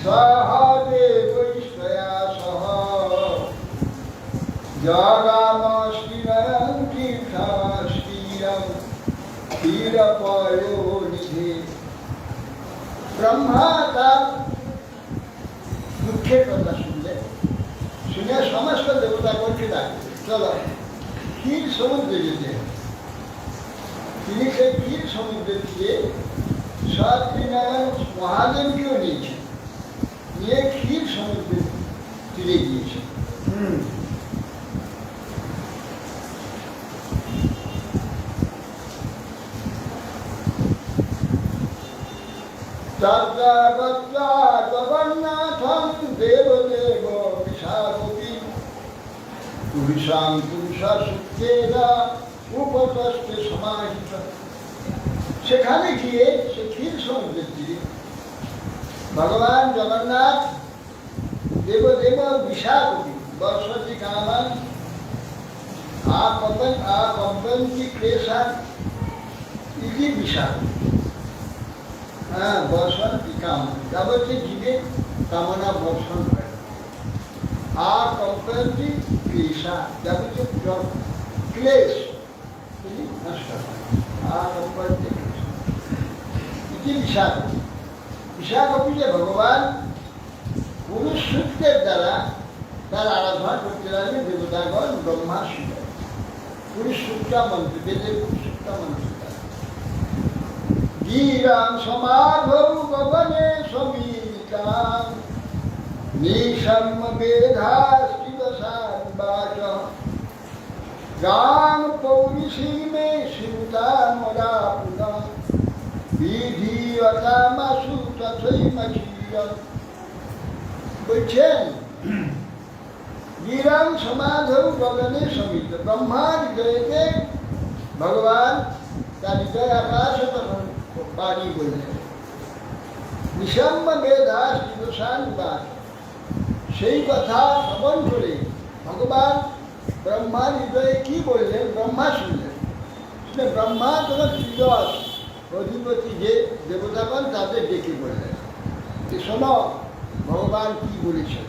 সহদেবৈশ্বয়া সহ জগাম শ্রীরং তীর্থম ক্ষীরপয়োনিধি। ব্রহ্মা তার দুঃখের কথা শুনলেন, শুনে সমস্ত দেবতা করতে ডাকলেন, চলো ক্ষীর সমুদ্রে যেতে। তিনি সেই ক্ষীর সমুদ্রে দিয়ে সৎনারায়ণ মহাদেবকেও নিয়েছেন, নিয়ে ক্ষীর সমুদ্রে তীরে গিয়েছেন। জগন্নাথম দেবদেব বিশাখী পুরুষাং পুরুষা সুখেদা উপতস্তে সমাহিত। সেখানে গিয়ে সে ক্ষীর সমুদ্রের তীরে ভগবান জগন্নাথ দেবদেব বিশাখী বর্ষতি কামান আপবন্তি ক্লেশান ইতি বিশাখী। হ্যাঁ, বর্ষন্তি কামনা, যাবতীয় জীবের কামনা বর্ষণ করে। আর কম্পন্তি ক্লেশা, যাবতীয় ক্লেশ তিনি নষ্ট হয়। আর কম্পন্তি ক্লেশ ইতি বিশাখী। বিশাখী যে ভগবান পুরুষ সূত্রের দ্বারা তার আরাধনা করতে লাগলেন দেবতাগণ, ব্রহ্মা শিব। পুরুষ সূত্রা মন্ত্র, বেদের পুরুষ সূত্রা মন্ত্র গীরাং সমাধৌ গগনে সমীকাং নিশম্য বেধাস্তিদশান বাচ গাং পৌরিষী মে শ্রুতামরাপুরং বিধিয়তামাসু তথৈমচিরং। বলছেন গীরাং সমাধৌ গগনে সমিত, ব্রহ্মার হৃদয়তে ভগবান তার হৃদয় আকাশ তখন বাণী বললেন। নিশম্য বেদাস, সেই কথা শ্রবণ করে ভগবান ব্রহ্মার হৃদয়ে কি বললেন? ব্রহ্মা শুনলেন। শুনে ব্রহ্মা তোমার ত্রিদশ অধিপতি যে দেবতাগণ তাদের ডেকে বললেন যে শোনো ভগবান কি বলেছেন।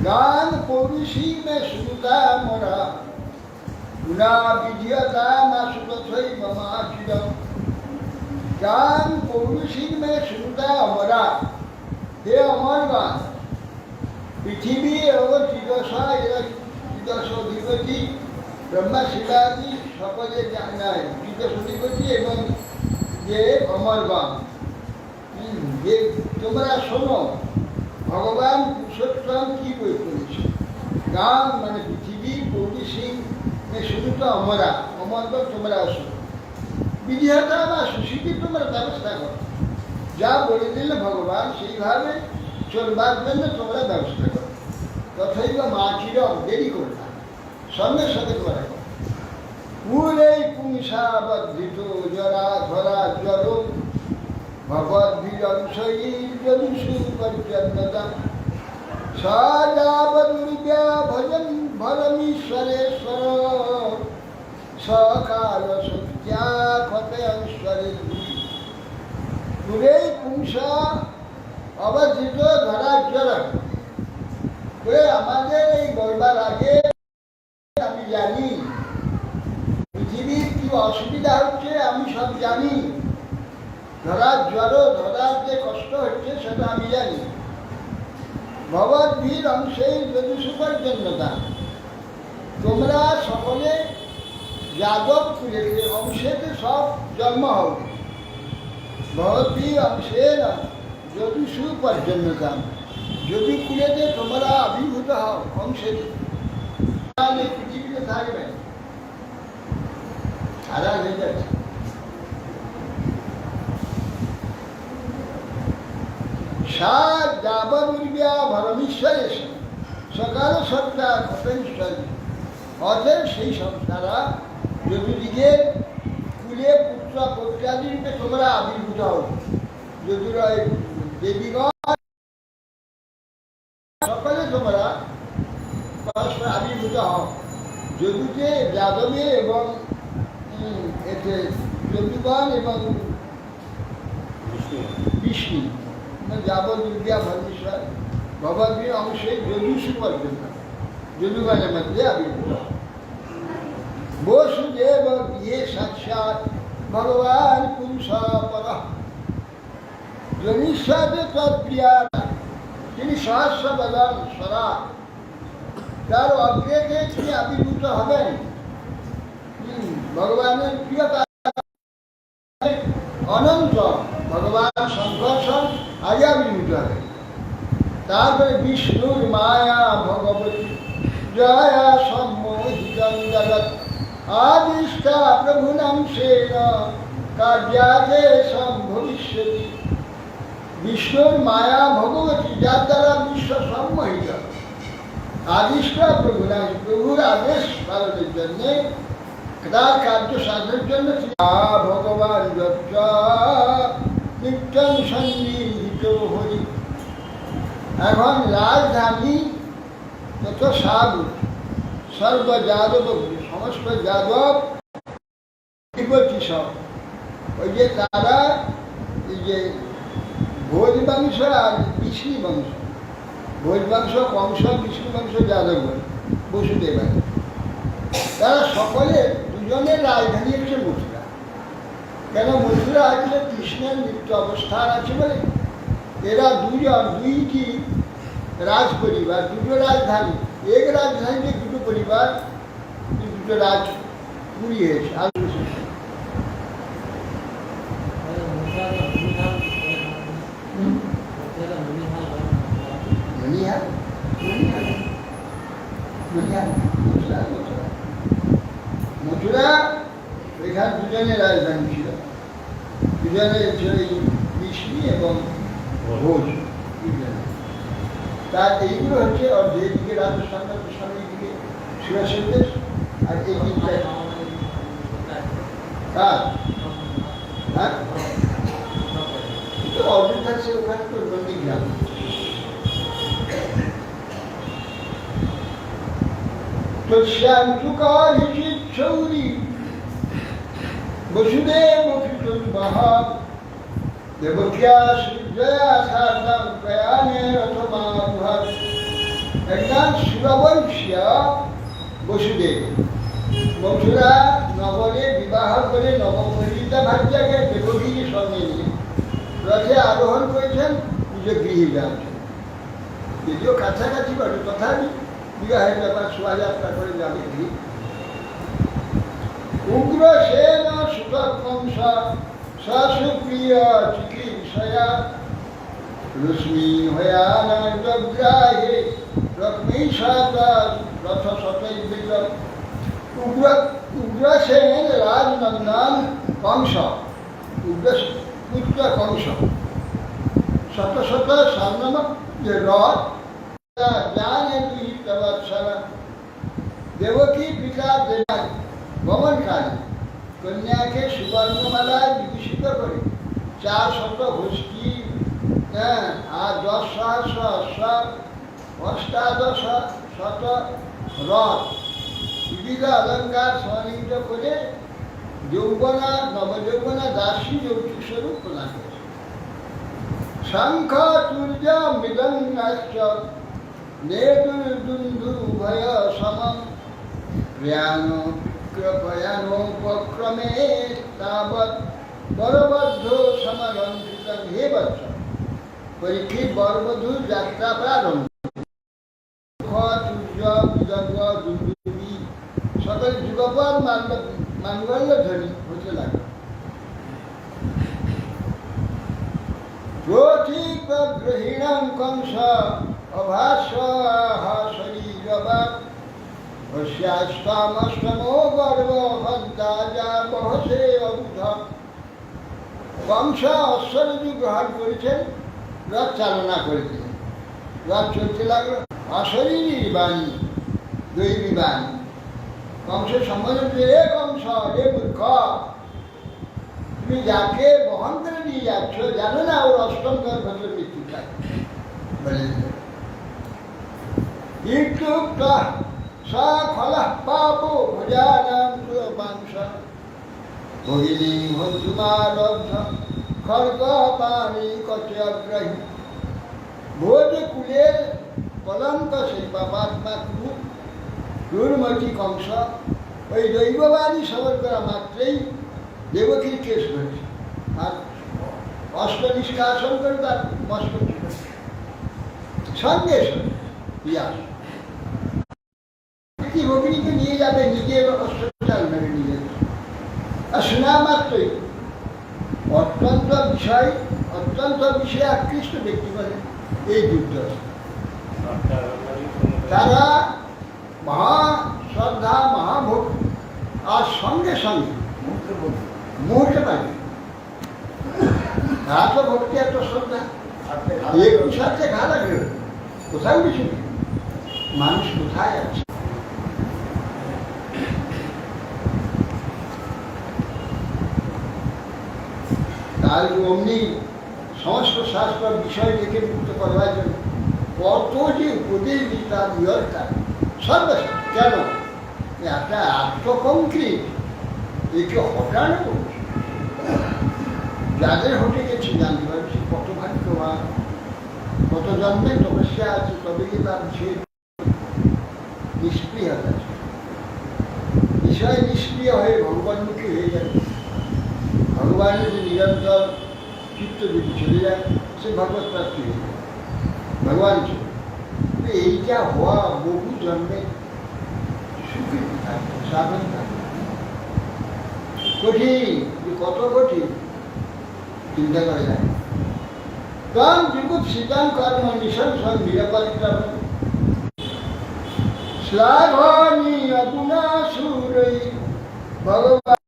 গান পৌরুষী মে শুনতা মরা গুণা বিধিয়তা না সুতথৈ মমাচিরম। গান পৌরুষী মে শুনতা মরা, হে অমরগণ, পৃথিবী এবং ত্রিদশা এরা ত্রিদশ অধিপতি ব্রহ্মা শিবাদি সকলে জানায় ত্রিদশ অধিপতি এবং যে অমরগণ, যে তোমরা শোনো ভগবান পুরুষোত্তম কি বই করেছে। গান মানে পৃথিবী, পৌরুষী শুধু তো অমরা, অমরগণ তোমরা শোনো। বিধিহতা বা সুশীতি তোমরা ব্যবস্থা করো, যা বলে দিলে ভগবান সেইভাবে চলবার জন্য তোমরা ব্যবস্থা করো। তথাই বা মাচিরম, দেরি করো না, সঙ্গে সঙ্গে তোমরা করো। পুরে পুংসাবদ্ধৃত জরা ধরা জ্বর ভগবদ্ভিরংশয়ীর যদুষু পর্যন্নতা সজাবদুর্ব্যা ভজন ভরমীশ্বরেশ্বর সকাল সত্যাক্ষতেশ্বরে। পুরে পুংসা অবধৃত ধরা জ্বর, আমাদের এই বলবার আগে আমি জানি পৃথিবীর কি অসুবিধা হচ্ছে, আমি সব জানি। ধরার জ্বর, ধরার যে কষ্ট হচ্ছে সেটা আমি জানি। ভগবদ্ভীর অংশের যদুসুপার জন্যতা, তোমরা সকলে যাদব কুলের অংশেতে সব জন্ম হবে। ভগবদ্ভীর অংশের যদুসু পর্যন্যতা, যদি কুলেতে তোমরা আবির্ভূত হও অংশেতে, তাহলে পৃথিবীতে থাকবে আড়াল হয়ে যাচ্ছে। ভরমীশ্বরে সকাল সত্তা ক্ষতেশ্বরী, অতএব সেই সংসারা যদুদিগের কুলে পুত্র পৌত্রাদি রূপে তোমরা আবির্ভূত হও। যদুর দেবীগণ সকলে তোমরা পরস্পর আবির্ভূত হও। যদুকে যাদবে এবং এতে যদুগণ এবং বিষ্ণু যাবৎ দুর্গা ভরমেশ্বর ভগবদ্ভীর অংশে যদুষু পর্যন্ত যদুগণের মধ্যে আবির্ভূত। বসুদেব ইয়ে সাক্ষাৎ ভগবান পুরুষ পর, জনিষ্যাদে তৎপ্রিয়া, তিনি সহস্র বদন সরা, তার অগ্রেতে তিনি আবির্ভূত হবেন। ভগবানের প্রিয়তা অনন্ত, ভগবান সংঘর্ষণ আগে আবির্ভূত হবে। তারপরে বিষ্ণুর মায়া ভগবতী জয়া সম্মোহিতং জগৎ আদিষ্ঠা প্রভুনাম সেন কার্যাতে সম্ভবিষ্যতি। বিষ্ণুর মায়া ভগবতী, যার দ্বারা বিশ্ব সম্মোহিত, আদিষ্ঠা প্রভুনাম, প্রভুর আদেশ পালনের জন্যে, তার কার্য সাধনের জন্য ভগবান নিত্যং সন্নিহিত হরি। এখন রাজধানী যত সাধু সর্ব যাদব, সমস্ত যাদব বিপত্তি সব, ওই যে তারা এই যে ভোজ বংশ আর বিষ্ণু বংশ, ভোজ বংশ কংস, বিষ্ণু বংশ যাদব বসুদেব, তারা সকলে দুজনের রাজধানী হচ্ছে মথুরা। কেন মথুরা আছে? কৃষ্ণের মৃত্যু অবস্থান আছে বলে এরা দুইটি রাজ পরিবার, দুটো রাজধানী, এক রাজধানীতে দুটো পরিবার, দুটো রাজ পুরী হয়েছে। আর মথুরা এখানে দুজনের রাজধানী ছিল, দুজনের বিষ্ণু এবং ভোজ। তার এইগুলো হচ্ছে অর্ধেক দিকে রাজস্থান, সামনের দিকে সুরেশের দেশ, আর এই দিকটায় অযোধ্যা সে ওখানে তো নন্দীগ্রাম। তস্যান্তুকারিচিৎসৌরি বসুদেব কৃতোদ্বহা দেবক্যা সূর্যয়া সার্ধং প্রয়াণে রথমারুহৎ। একজন সুরবংশীয় বসুদেব মথুরা নগরে বিবাহ করে নবপরিণীতা ভার্যাকে দেবকীকে সঙ্গে নিয়ে রথে আরোহণ করেছেন নিজ গৃহে যাচ্ছেন। যদিও কাছাকাছি বটে, তথাপি বিবাহের ব্যাপার শোভাযাত্রা করে যাবে গৃহে। উগ্রসেন সুতকংস সুপ্রিয় চিকিৎসয়া রশ্মি হয়ানগ্রাহে রত্নৈষাদা রথ শতৈর্বিত। উগ্রসেন রাজনন্দন কংস, পুত্র কংস শত শত স্বর্ণম রথ জ্ঞানে দুহিতবৎসরা দেবকী পিতা দেবা গমনকারী কন্যাকে সুবর্ণমালায় বিভূষিত করে 400 হস্তি আর 10 সহস্র অশ্ব, 18 শত রথ বিবিধ অলঙ্কার সন্নিহিত করে যৌবনা নবযৌবনা দাসী যৌতুক স্বরূপ প্রদান করেছে। শঙ্খ তুর্য মৃদঙ্গাশ্চ নেদুর্দুন্দুভয় সমম প্রয়াণোপক্রমে তাবৎ বরবদ্ধ সমালঙ্কৃতং। হে বৎস, পরীক্ষিত বরবধূর যাত্রা প্রারম্ভ। সূর্য মৃদঙ্গ দুন্দুভি সকল যুগপৎ মাঙ্গল্য ধ্বনি হতে লাগল। প্রথিক গ্রহীণং কংস অভাস্য শরীরবাদ অস্যাষ্টমষ্টমো গর্ব হন্তাজা বহসে অবুধ। কংস অশ্বরূপী গ্রহণ করেছেন, রথ চালনা করেছিলেন। রথ চলতে লাগলো। অশরীরী বাণী, দৈবী বাণী। কংস সম্বোধন করে, হে কংস, হে মূর্খ, তুমি যাকে বহন করে নিয়ে যাচ্ছ জানো না ওর অষ্টম গর্ভে মৃত্যু থাকে। সকলঃ পাপো ভোজানাং কুলপাংশ ভগিনী ভঞ্জুমালব্ধ খড়গ পানি কচে অগ্রহী। ভোজ কুলের কলঙ্ক সেই পাপাত্মা ক্রূরমতি কংস ওই দৈববাণী শ্রবণ করা মাত্রেই দেবকীর কেস ধরেছে আর অস্ত্র নিষ্কাশন করে তার মস্তক সঙ্গে সঙ্গে ইয়াস ভগিনীকে নিয়ে যাবে, নিজের অস্ত্র চালনা নিয়ে যাবে। আর শোনা মাত্রই অত্যন্ত বিষয়ে আকৃষ্ট ব্যক্তি বলে এই যুদ্ধ। তারা মহা শ্রদ্ধা, মহাভক্তি আর সঙ্গে সঙ্গে মুহূর্তে পাবে। এত ভক্তি, এত শ্রদ্ধা, একটু সাথে ঘা লাগবে কোথাও কিছু নেই। মানুষ কোথায় আছে? তার অমনি সমস্ত শাস্ত্র বিষয় থেকে মুক্ত করবার জন্য কত যে উপদেশ দিই তার দরকার সর্বশেষ। কেন একটা আত্মকংক্রিট একে হটানো করছে। যাদের হটে গেছে জানতে পারছি কত ভাগ্যবান, কত জন্মে তপস্যা আছে, তবে কি তার সে নিষ্ক্রিয়তা আছে। বিষয় নিষ্ক্রিয় হয়ে ভগবানমুখী হয়ে যাবে। ভগবানের যে নিরন্তর চিত্ত যদি চলে যায় সে ভগবত প্রাপ্তি হয়ে যায়, ভগবান চলে। এইটা হওয়া বহু জন্মে স্বীকৃতি থাকে, সাধন থাকে। কঠিন, কত কঠিন চিন্তা করা যায়। কারণ যুগুপ শীতান কর্ম নিঃসংসং নিরাপত্তা শ্লাঘনি অগুণা সুরৈ ভগবান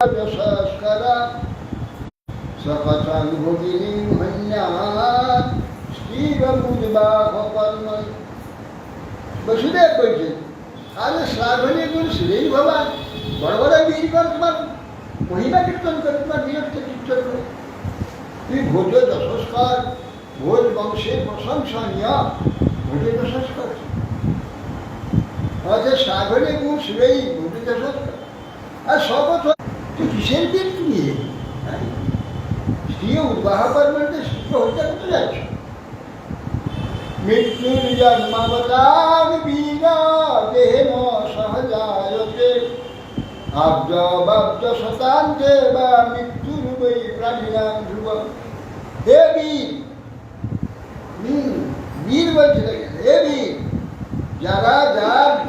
যশস্করা সকথাং ভগিনী মন্যাৎ স্থিরমুদ্বাহ কর্মৈ। বসুদেব বলছেন, আরে শ্লাঘনী গুণ শ্রী ভগবান বড় বড় বীর কর, তোমার মহিমা কীর্তন করে, তোমার বীরত্ব কীর্তন করে। তুই ভোজ যশস্কর, ভোজ বংশের প্রশংসনীয়, ভোজে যশস্কর। হয়তো সাগরে ঘুষ নেই ঘটে আর শপথ তুই কিসের বীর নিয়ে স্ত্রীয় উদ্বাহ পারবেন স্ত্রী হত্যা করতে যাচ্ছ মৃত্যুর জন্মাবতার বীরা দেহেন সহজায়তে আব্দ বাব্দ শতান্তে বা মৃত্যুর বৈ প্রাণীনাম ধ্রুব হে বীর বীর বলছে দেখেন হে বীর যারা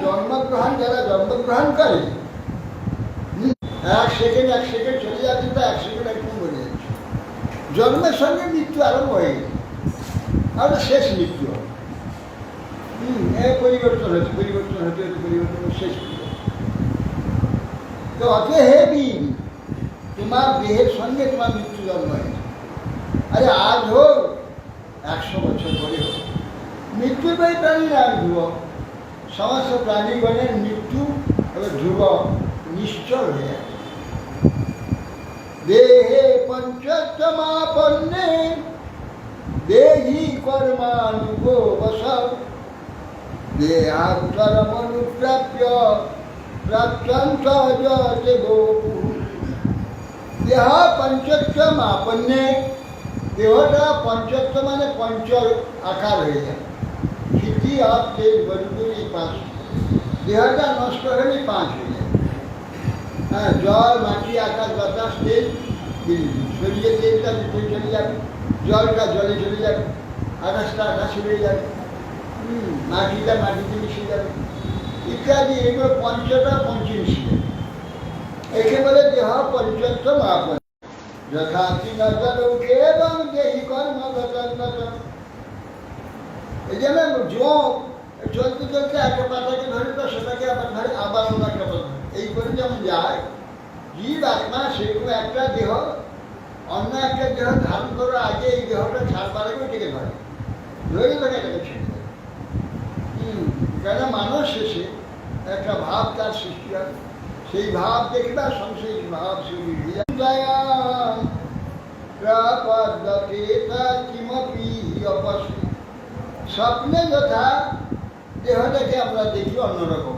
জন্মগ্রহণ করে এক সেকেন্ড চলে যাচ্ছে তো এক সেকেন্ড একদম বলে যাচ্ছে জন্মের সঙ্গে মৃত্যু আরম্ভ হয়ে গেছে আর শেষ মৃত্যু হবে পরিবর্তন হতে শেষ মৃত্যু তো অত হে বীর তোমার দেহের সঙ্গে তোমার মৃত্যু জন্ম হয়েছে আরে আজ হোক 100 বছর পরে হোক মৃত্যুর বই প্রাণীরা ধ্রুব সমস্ত প্রাণীগণের মৃত্যু ধ্রুব নিশ্চল হয়ে যায় দেহে পঞ্চমাপন্নে দেহি কর্মানুভবশ দেহান্তরমনুপ্রাপ্য প্রাপ্তন্ত দেহ পঞ্চমাপন্নে দেহটা পঞ্চত্ব মানে পঞ্চ আকার হয়ে যায় খিচি আর তেল বরুগুলি 5 দেহটা নষ্ট হলে 5 হয়ে যায় হ্যাঁ জল মাটি আকাশ বাতাস তেল শরীরে তেলটা ভিতরে চলে যাবে জলটা জলে চলে যাবে আকাশটা আকাশে হয়ে যাবে মাটিটা মাটিতে মিশে যাবে ইত্যাদি এগুলো পঞ্চটা পঞ্চে মিশে যাবে একে বলে দেহ পঞ্চত্ব মাপন যথাতি নজর উঠে এবং দেহি কর্মগত এই যে যোগ চলতে চলতে একটা পাতাকে ধরে তো সেটাকে আবার ধরে আবার অন্য একটা পাতা এই করে যেমন যায় জীব আত্মা সেরকম একটা দেহ অন্য একটা দেহ ধারণ করার আগে এই দেহটা ছাড়বার আগে ওইটাকে ধরে তাকে এটাকে ছেড়ে দেয় কেন মানুষ শেষে একটা ভাব তার সৃষ্টি হয় সেই ভাব দেখবা সংশয় ভাব স্বপ্নে যথা দেহটাকে আমরা দেখি অন্যরকম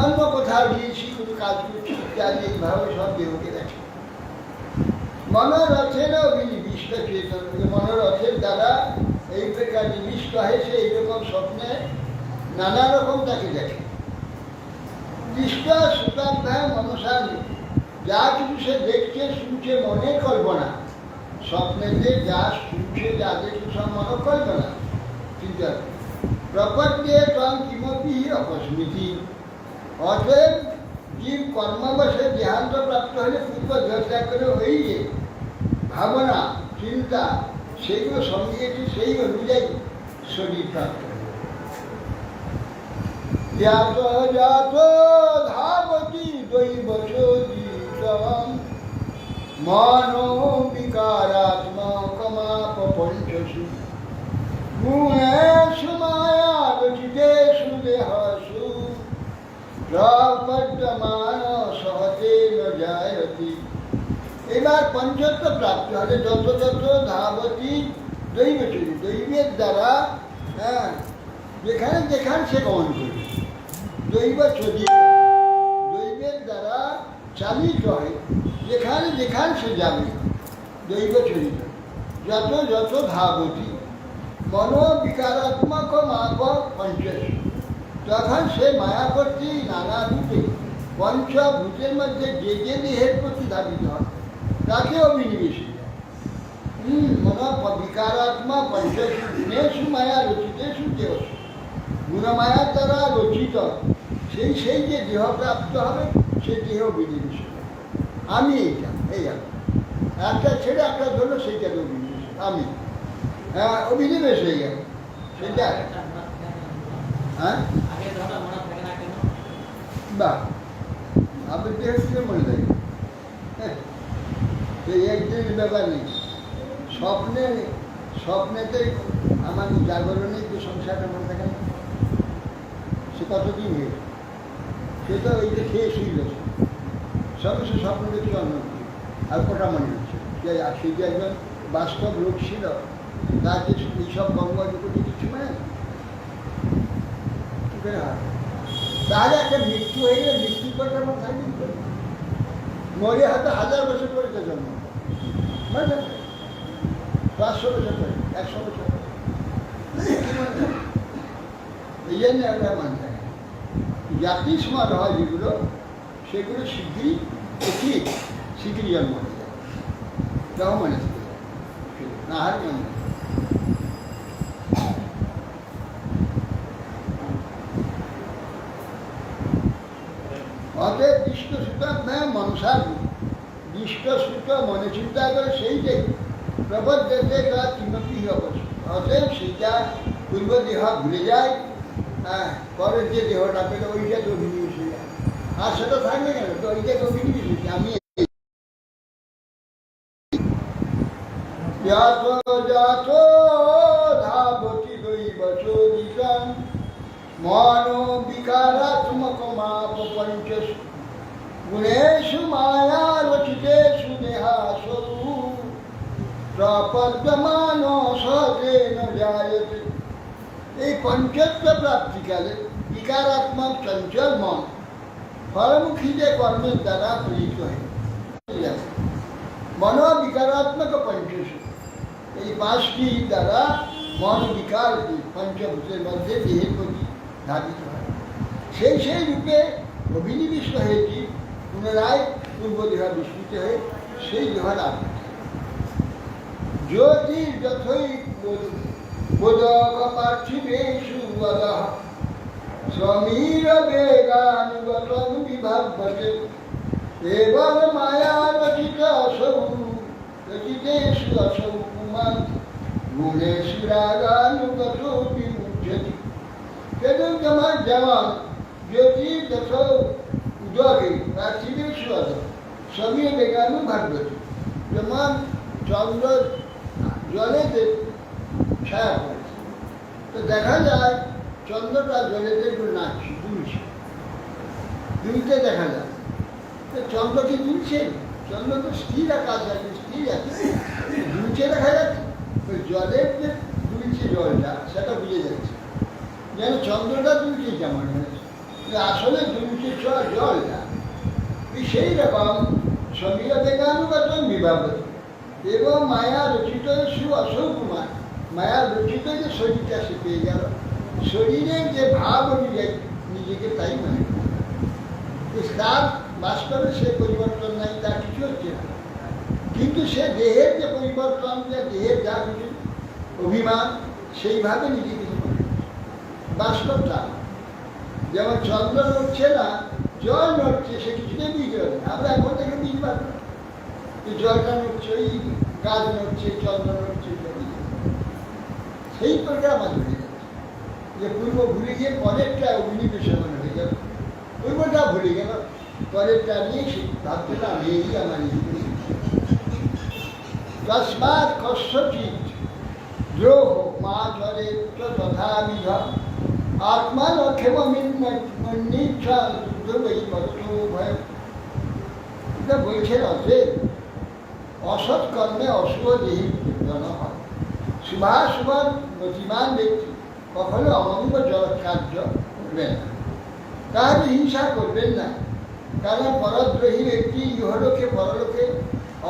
অন্য কোথাও গিয়েছি কোনো কাজ করছি ইত্যাদি এইভাবে সব দেহকে দেখে মনোরথের বিনিবিষ্ট চেতন মনোরথের দ্বারা এই প্রকার নিবিষ্ট হয় সে এইরকম স্বপ্নে নানা রকম তাকে দেখে দৃষ্ট সুতাধ্যায় মনসানি যা কিছু সে দেখছে শুনছে মনের কল্পনা স্বপ্নেতে যা শুনছে যা দেখছে সব মনোকল্পনা চিন্তা প্রপদ্যে তং কিমপি অপস্মৃতি অতএব জীব কর্মাবশে দেহান্ত প্রাপ্ত হলে পূর্ব ত্যাগ করে ওই যে ভাবনা চিন্তা সেইগুলো সঙ্গে সেই অনুযায়ী শরীর প্রাপ্ত জাত জাত ধাবতি দৈব চোদিতম মনো বিকারাত্মকমাপ পঞ্চসু গুণেষু মায়া রচিতেষু দেহসু প্রপদ্যমান সহজেন জায়তি এবার পঞ্চত্ব প্রাপ্ত হলে যত যত ধাবতী দৈবচরী দৈবের দ্বারা হ্যাঁ যেখানে যেখানে সে গমন করবে দৈব চরিত দৈবের দ্বারা চালিত হয় যেখানে যেখানে সে যাবে দৈব চরিত যত যত ধাবতী মনোবিকারাত্মক মাপ পঞ্চশ তখন সে মায়া করতে নানা রূপে পঞ্চভূতের মধ্যে যে যে দেহের প্রতি ধাবিত হয় তাকে অভিনিবেশিত মনোবিকারাত্মা পঞ্চশু গুণেশু মায়া রচিতেষু দেহসু গুণমায়ার দ্বারা রচিত সেই যে দেহ প্রাপ্ত হবে সে দেহ অভিনিবেশিত আমি এইটা এই একটা ছেড়ে একটা ধরলো সেইটাকে অভিনিবেশ আমি অভিনিবেশ হয়ে গেল সেটা হ্যাঁ বাহ আপনার দেহ থেকে মনে থাকে হ্যাঁ এই একদিনের ব্যাপার নেই স্বপ্নেতে আমার জাগরণে যে সংসারটা মনে থাকে না সে কতদিন হয়েছে সে তো ওই যে খেয়ে শুইল সবে সে স্বপ্ন দেখছে অন্য আর কটা মনে হচ্ছে সে যে একজন বাস্তব লোক ছিল তার কিছু এইসব গঙ্গা কিছু মানে করে হয়? তাহলে একটা মৃত্যু হয়ে গেলে মৃত্যুর পরে আমার থাকবে কি করে? মরে হয়তো 1000 বছর পরে তো জন্ম, মানে 500 বছর পরে, 100 বছর পরে। এই জন্য আমরা মানতে হয় জাতি সমাজ হয় যেগুলো, সেগুলো শীঘ্রই ঠিক শীঘ্রই জন্ম হয়ে যায়, তাও মনে থাকে না হার জন্ম। অতএব দৃষ্ট সূত্র মনসার দৃষ্ট সূত্র মনে চিন্তা করে সেইটাই প্রবদ্ধতে কিমপি অবশ্য। অতএব সেইটা পূর্ব দেহ ভুলে যায়, হ্যাঁ, পরের যে দেহটা পেলে ওইটা তো অভিনিবেশ হয়ে যায়। আর সেটা থাকবে কেন, তো ওইটা তো অভিনিবেশ হয়েছে। আমি ধাবতি দৈবচোদিতং মনো বিকারাত্মক মাপ পঞ্চস গুণেষু মায়া রচিতেষু দেহাসু প্রপদ্যমান সহজেন জায়তে। এই পঞ্চত্ব প্রাপ্তিকালে বিকারাত্মক চঞ্চল মন ফলমুখী যে কর্মের দ্বারা প্রেরিত হয়ে মনো বিকারাত্মক পঞ্চসু, এই 5টি দ্বারা মন বিকারটি পঞ্চভূতের মধ্যে দেহের প্রতি ধাবিত হয়। সেই রূপে অভিনিবিষ্ট হয়েছি পুনরায় পূর্ব দেহ বিস্মৃত হয়ে সেই দেহ লাভ করে। জ্যোতির যথৈ বোধক পার্থিবেষু বদঃ সমীর বেগানুগতং বিভাব্যতে এবং মায়া রচিত অসৌ রচিতেষু অসৌ পুমাन् গুণেষু রাগানুগতো বিমুচ্যতি। যেমন জ্যোতি যথা উদকে পার্থিবেষু বদঃ সমীর বেগানুভাব্যতে, যেমন চন্দ্র জলেতে ছায়া পড়েছে, তো দেখা যায় চন্দ্রটা জলেতে একটু নাচছে, দুলতে দেখা যায়। তো চন্দ্র কি দুলছে? চন্দ্র তো স্থির আকাশ আছে, স্থির আছে, দুলছে দেখা যাচ্ছে। ওই জলের যে দুলছে জলটা, সেটা বুঝে যাচ্ছে যেন চন্দ্রটা দুলছে, যেমন আসলে দুলছে জলটা। সেই রকম সমীর বেগানুগতং বিভাব্যতে এবং মায়া রচিত অসৌ কুমার, মায়া রচিত যে শরীরটা সে পেয়ে গেল, শরীরের যে ভাব অনুযায়ী নিজেকে তাই মনে করে। তার বাস্তবে সে পরিবর্তন নাই, তার কিছু হচ্ছে না, কিন্তু সে দেহের যে পরিবর্তন, দেহের যা কিছু অভিমান, সেইভাবে নিজেকে বাস্তবটা। যেমন চন্দ্র নড়ছে না, জল নড়ছে, সে কিছুতেই বুঝতে পারে না। আমরা এখন থেকে বুঝতে পারবো জলটা নড়ছে, ওই গাছ নড়ছে, চন্দ্র নড়ছে, সেই প্রকার আমার ভুলে যাচ্ছে যে পূর্ব ভুলে গিয়ে পরেরটা অভিনিবেশন হয়ে গেল, পূর্বটা ভুলে গেল, পরেরটা নিয়ে সে ভাবছিলাম এই আমার তস্মাৎ কস্যচিৎ দ্রোহ মা জলে তথাবিধ আত্মান ক্ষেমমিচ্ছা দুর্বৈ কর্তু ভয়। এটা বলছেন অতএব অসৎ কর্মে অশুভ দেহি জন হয়। শুভাশুভ গতিমান ব্যক্তি কখনো অমঙ্গল কার্য করবেন না, তাহলে হিংসা করবেন না, কারণ পরদ্রোহী ব্যক্তি ইহলোকে পরলোকে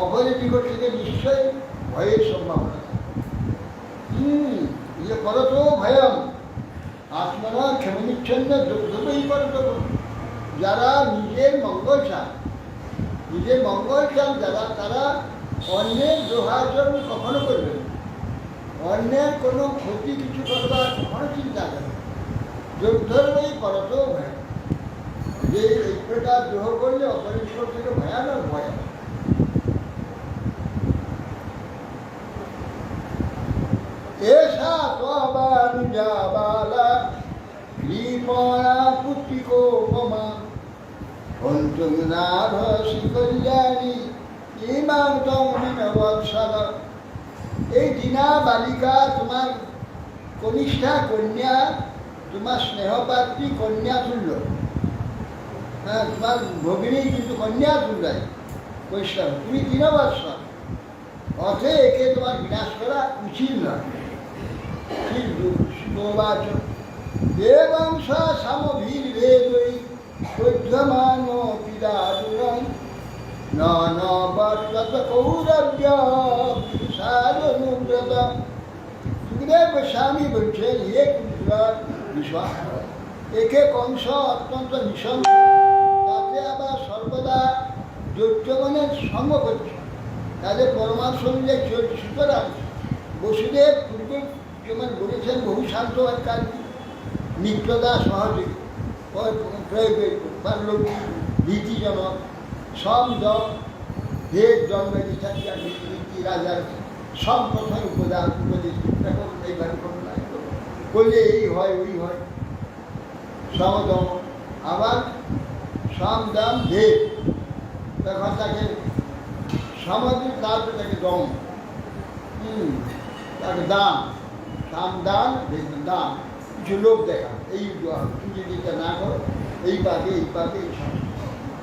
অপরের নিকট থেকে নিশ্চয়ই ভয়ের সম্ভাবনা থাকে। ইয়ে করতো ভয়ম আত্মনা ক্ষেমনিচ্ছন্ন দ্রব্যই করতো। যারা নিজের মঙ্গল চান, যারা, তারা অন্যের দ্রোহাচরণ কখনো করবে না, অন্যের কোনো ক্ষতি কিছু করবার কখনো চিন্তা করে। যোগধর্মই করতো ভয়, যে এই প্রকার দ্রোহ করলে অপরের নিকট থেকে ভয়ানক ভয়। এসা তবানুজা বালা কৃপণা পুত্রিকোপমা অন্তম নাভসি কল্যাণী ইমাং তং বিনবৎসল। এই দীনা বালিকা, তোমার কনিষ্ঠা কন্যা, তোমার স্নেহপাত্রী কন্যা তুল্য, হ্যাঁ, তোমার ভগিনী কিন্তু কন্যা তুল্যায় বৈষ্ণব, তুমি দীনবৎসল, অথে একে তোমার বিনাশ করা উচিত নয়। ঠিক শুভবাচক দেবংশ সমভীর বেদই বৈদ্যমান পিদাদুরং ন বর্তত কৌরব্য সারনুব্রত। সুখদেব গোস্বামী বলছেন, হে কুমার বিশ্বাস, একে কংস অত্যন্ত নৃশংস, তাতে আবার সর্বদা দৈত্যগণের সঙ্গ করছে, তাদের পরমার সঙ্গে চলছে। সুতরাং বসুদেব পূর্বে যেমন বলেছেন বহু শান্ত কাজ মিত্রদা সহযোগী প্রয়োগ পারলৌকিক ভীতিজনক সমদ ভেদ জন্মে বিচারিয়া নীতি রাজার সব কথার উপদেশ দেখো এইভাবে করলে এই হয় ওই হয়। সমদম আবার সমদম ভেদ, তখন তাকে সমাধির তারপরে তাকে দম, তাকে দান, দাম দান দান, কিছু লোক দেখা, এই তুমি যদি এটা না করো এই পাবে এই পাবে, এই সব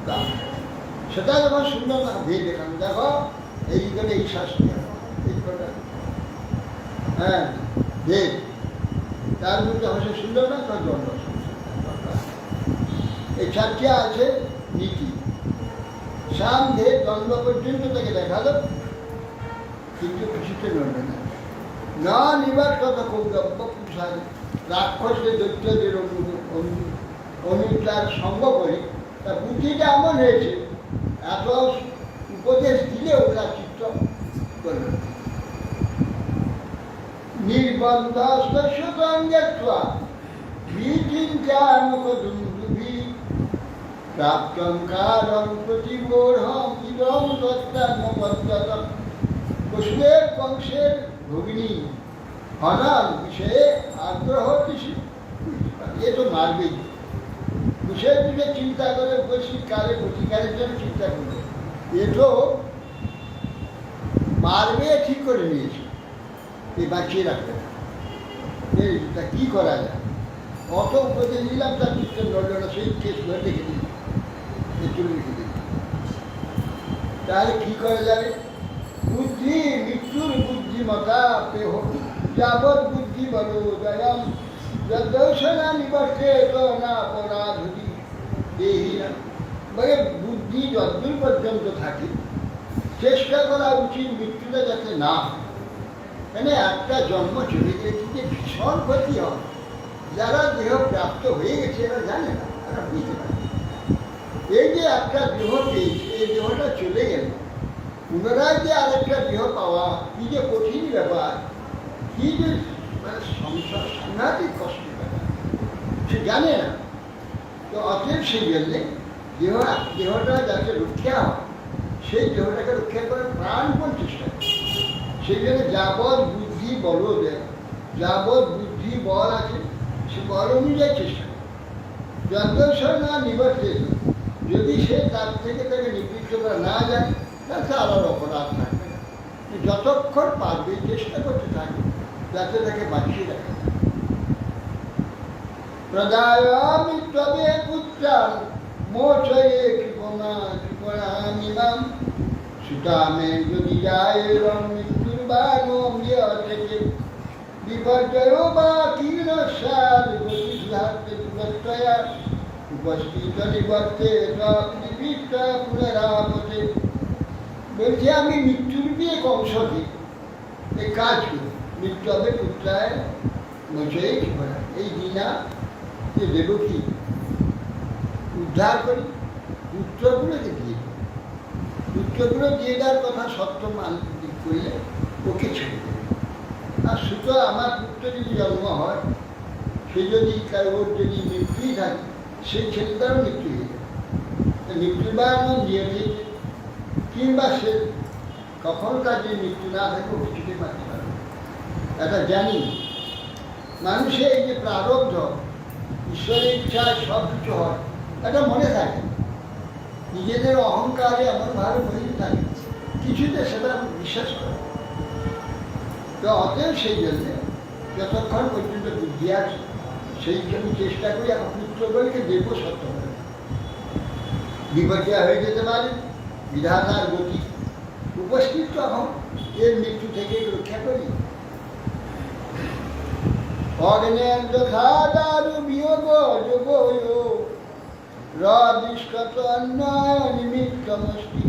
দান। সেটা যখন সুন্দর না ভেদ দেখানো, দেখো এইখানে এই শাস্তি, এই কটা হ্যাঁ ভেদ, তার মধ্যে হচ্ছে সুন্দর না তার দণ্ড। এই চারটি আছে নীতি, সাম ভেদ দ্বন্দ্ব পর্যন্ত তাকে দেখালো, কিন্তু কিছুতে নড়বে না। না নিবার কথা কৌরব্য পুষায়, রাক্ষসদের দৈত্যদের অনুতার সঙ্গ করে তার বুদ্ধিটা এমন হয়েছে, এত উপদেশ দিলেও তার চিত্ত করবে। নির্বন্ধস্তঙ্গেত্বা বিচিন্তানুকদুন্দুভি প্রাপ্তং কারং প্রতিবোধম ইদং তত্ত্বান্নপদ্যতম। বসুদেব বংশের ভগিনী হনার বিষয়ে আগ্রহ বেশি, এ তো মারবেই। বিষয়ের দিকে চিন্তা করে উপস্থিত কালে প্রতিকারের জন্য চিন্তা করবে, এ তো মারবে ঠিক করে নিয়েছে, এ বাঁচিয়ে রাখবে। তা কী করা যায়, অত উপদেশ দিলাম তার চিত্র নড়ল না, সেই কেস ধরে রেখে দিল, চলে রেখে দিল। তাহলে কী করা যাবে? বুদ্ধি মৃত্যুর বুদ্ধিমতা পেহ যাবৎ বুদ্ধি বলোদয়ম যদৌষণা নিবর্তে তো না অপরাধী দেহি না। বলে বুদ্ধি যদ্দূর পর্যন্ত থাকে চেষ্টা করা উচিত মৃত্যুটা যাতে না হয়। মানে একটা জন্ম চলে গেছে যে ভীষণ ক্ষতি হয়, যারা দেহ প্রাপ্ত হয়ে গেছে এরা জানে না, এরা বুঝতে পারে। এই যে একটা দেহ পেয়েছে, এই দেহটা চলে গেল, পুনরায় যে আরেকটা দেহ পাওয়া কি যে কঠিন ব্যাপার, কি যে মানে সংসার সাংঘাতিক কষ্টের ব্যাপার, সে জানে না। তো অতএব সেই জন্যে দেহটা যাতে রক্ষা হয়, সেই দেহটাকে রক্ষা করে প্রাণপণ চেষ্টা করে। সেই জন্য যাবৎ বুদ্ধি বল দেয়, যাবৎ বুদ্ধি বল আছে সে বল অনুযায়ী চেষ্টা করে। যদ্দর্শন না নিবর্তে, যদি সে তার থেকে তাকে নিবৃত্ত করা না যায় তাতে আলাদা অপরাধ থাকবে না। যতক্ষণ পারবে চেষ্টা করতে থাকবে যাতে তাকে বাঁচিয়ে রাখা যায়। প্রদায়ামি তবে পুত্রান মোচয়ে কৃপণামিমাম সুতামে যদি যায় রং মৃত্যুর বাণিয়া থেকে বিপর্যয় বা কীর্ণ সার গতিধার্তে পুরস্তয়া উপস্থিত নিবর্তে নিবৃত্তা পুনরাবতে। বলছে আমি মৃত্যুর দিয়ে কংসকে এই কাজ করি, মৃত্যু হবে পুত্রায় মোচয়ে কৃপণা, এই দিনা যে দেবকী উদ্ধার করি, পুত্রগুলোকে দিয়ে দিই। পুত্রগুলো দিয়ে দেওয়ার কথা সত্য মানবিক করলে ওকে ছেড়ে দেবে। আর সুতরাং আমার পুত্র যদি জন্ম হয়, সে যদি ওর যদি মৃত্যুই থাকে, সেই ছেলেটারও মৃত্যু হয়ে যাবে। মৃত্যুর বাড়ানো দিয়ে দিয়েছে, কিংবা সে কখনো তার যে মৃত্যু না থাকে ও কিছুতে পারতে পারবে। এটা জানি মানুষের এই যে প্রারব্ধ, ঈশ্বরের ইচ্ছায় সব কিছু হয়, এটা মনে থাকে। নিজেদের অহংকারে এমনভাবে মনে থাকে, কিছুতে সেটা বিশ্বাস করে। তো অতএব সেই জন্যে যতক্ষণ পর্যন্ত বুদ্ধি আছে সেই জন্য চেষ্টা করি এখন পুত্রগুলিকে দেবো সত্য করে। বিপর্যয় হয়ে যেতে পারে, বিধাতার গতি উপস্থিত তখন এর মৃত্যু থেকে রক্ষা করি। অগ্নেন যথা দারু বিয়োগ যোগয় রদিষ্কত অন্যায় নিমিত্তমস্তি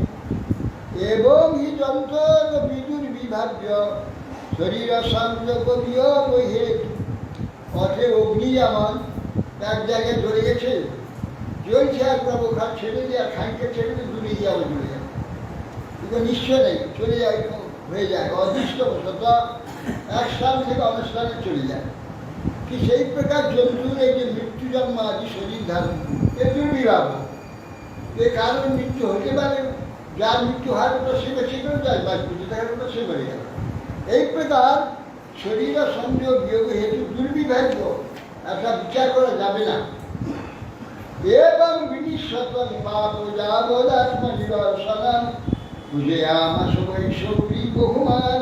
এবং হি যন্ত্র বিদুর বিভাজ্য শরীর সংযোগ বিয়োগ হেতু। পথে অগ্নি যেমন এক জায়গায় ধরে গেছে, জ্বলছে আর প্রভুখান ছেড়ে দিয়ে আর খানকে ছেড়ে দিয়ে দূরে গিয়ে আবার চলে যাবে, কিন্তু নিশ্চয় নেই, চলে যায়, হয়ে যায় অদৃষ্ট বশত এক স্থান থেকে অন্য স্থানে চলে যায়। কি সেই প্রকার জন্তুর এই যে মৃত্যু জন্ম আদি শরীর ধারণ এ দুর্বিভাব, যে কারোর মৃত্যু হতে পারে, যার মৃত্যু হওয়ার মতো সে বেশি করে যায়, বা বেঁচে থাকার মতো সে মরে গেল। এই প্রকার শরীর সংযোগ বিয়োগ হেতু দুর্বিভাগ্য, একটা বিচার করা যাবে না। এবং বিনিশ্বতন পাপ যাবদাত্ম নিরসনম পূজয়ামাস বৈশৌরী বহুমান।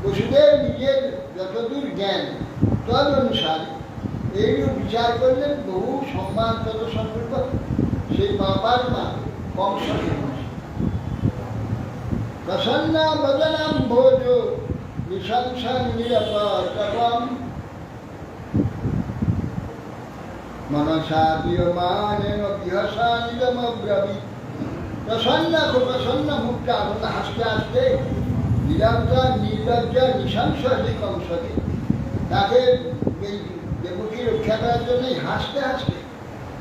বসুদেব নিজের যতদূর জ্ঞান তদ অনুসারে এইরূপ বিচার করলেন, বহু সম্মান তত সম্পর্ক সেই পাপার মা কংস প্রসন্ন বদনাম ভোজ নিঃসংসার নিরাপদম মনসা প্রিয়মানেন বিহসানিদমব্রবীৎ। প্রসন্ন খুব প্রসন্ন মুখটা আনন্দ হাসতে হাসতে নিরন্তর নির্লজ্জ নৃশংসী কংসকে তাকে এই দেবকী রক্ষা করার জন্যই হাসতে হাসতে,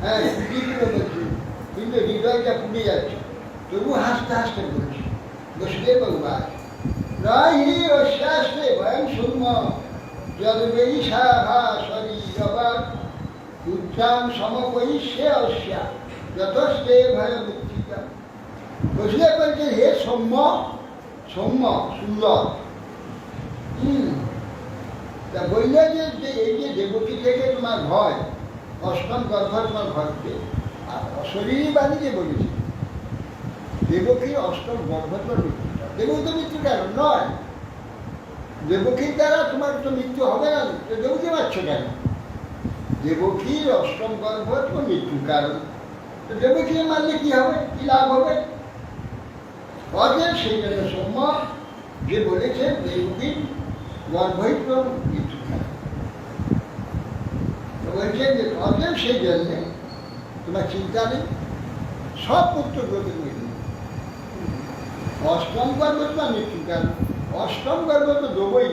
হ্যাঁ দিদিগুলো বলছে, কিন্তু হৃদয়টা পুড়ে যাচ্ছে, তবু হাসতে হাসতে বলছে বসুদেব ভগবান রাহি অশ্বাসে ভয়ং শূন্য যদবেই সাহা শরীরবার উজ্জান সমবৈশ্যে অস্যা যতস্তে ভয় বুদ্ধিতা। বসুদেব বলছে, হে সৌম্য, সৌম্য সুন্দর। তা বললে যে এই যে দেবকী থেকে তোমার ভয়, অষ্টম গর্ভ তোমার ভয়কে, আর অশরীরী বাণী যে বলেছে দেবকীর অষ্টম গর্ভ তোমার মৃত্যুটা, দেবকী তো মৃত্যু কারণ নয়, দেবকীর দ্বারা তোমার তো মৃত্যু হবে না, দেবকী পাচ্ছ কেন? দেবকীর অষ্টম গর্ভ তোমার মৃত্যুর কারণ, তো দেবকী মানলে কি হবে, কি লাভ হবে? অতএব সেই জন্য সৌম্য যে বলেছে দেবকীর গর্ভই তো মৃত্যুর কারণ, বলছেন যে অতএব সেই জন্যে তোমার চিন্তা নেই, সব পুত্র গ্রহণ করে দিন। অষ্টম গর্ভ তোমার মৃত্যুর কারণ, অষ্টম গর্ভ তো দেবই,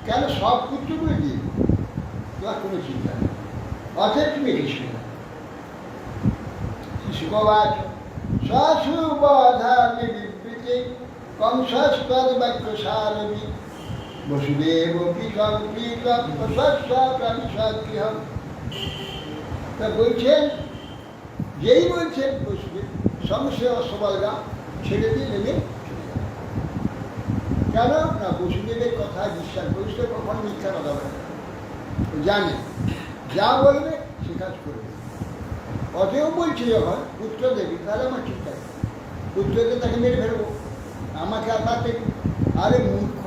কেন সব পুত্র করে দিয়ে তোমার কোনো চিন্তা নেই। অতএব তুমি কৃষ্ণ শিশুবাচ সশুবধামি বিবৃতি কংসস্তদ বাক্য সারবি বসুদেব তা বলছেন, যেই বলছেন বসুদেব সংশয় অসবলরা ছেড়ে দিয়ে নেমে কেন না বসুদেবের কথা বিশ্বাস, বসুদেব কখনো মিথ্যা কথা বলে না, জানে যা বলবে সে কাজ করবে। অতএব বলছি যখন পুত্র দেবী, তাহলে আমার ঠিক থাকে, পুত্রকে তাকে মেরে ফেলবো, আমাকে আর তাতে আরে মূর্খ,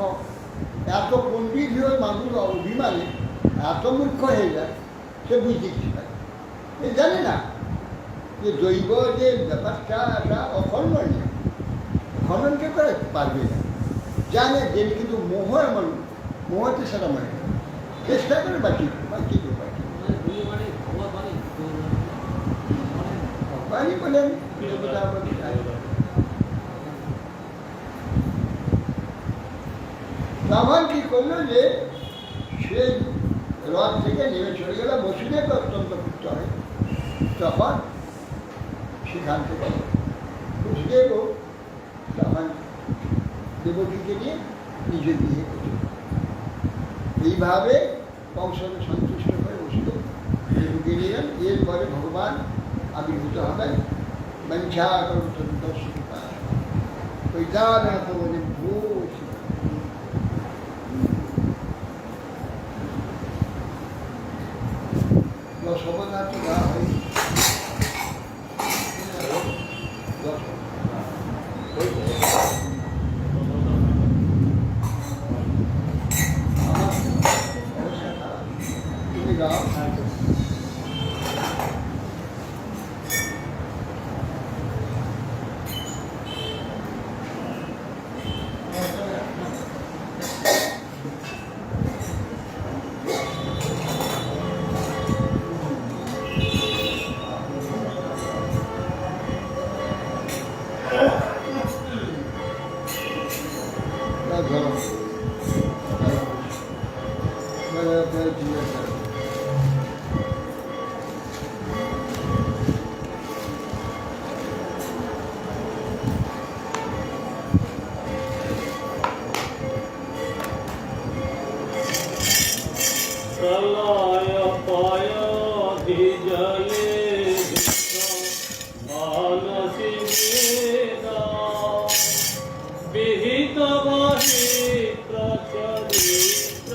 এত পণ্ডিত হয়ে মানুষ অভিমানে এত মূর্খ হয়ে যায়, সে বুঝতে কিছু পারে, এ জানে না যে দৈব যে ব্যাপারটা একটা অখণ্ডন, খনন কে করে পারবে না, জানে যে কিন্তু মোহ এমন, মোহতে সেটা মনে চেষ্টা করে বাকি বাকি ভগবানই বলেন। তখন কি করলো যে সে রথ থেকে নেমে চলে গেল, বসুদেব অত্যন্ত পুত্র হয়, তখন সেখান থেকে বসুদেবও তখন দেবকীকে নিয়ে নিজে বিয়ে করছে। এইভাবে কংসকে সন্তুষ্ট করে বসুদেব দেবকী নিলেন। এরপরে ভগবান আবির্ভূত হবেন, বঞ্ছা করুন দর্শক ওই যারা তো ভূষ সবনাথ গা হয় তুমি গাও। প্রলয় পয়োধি জলে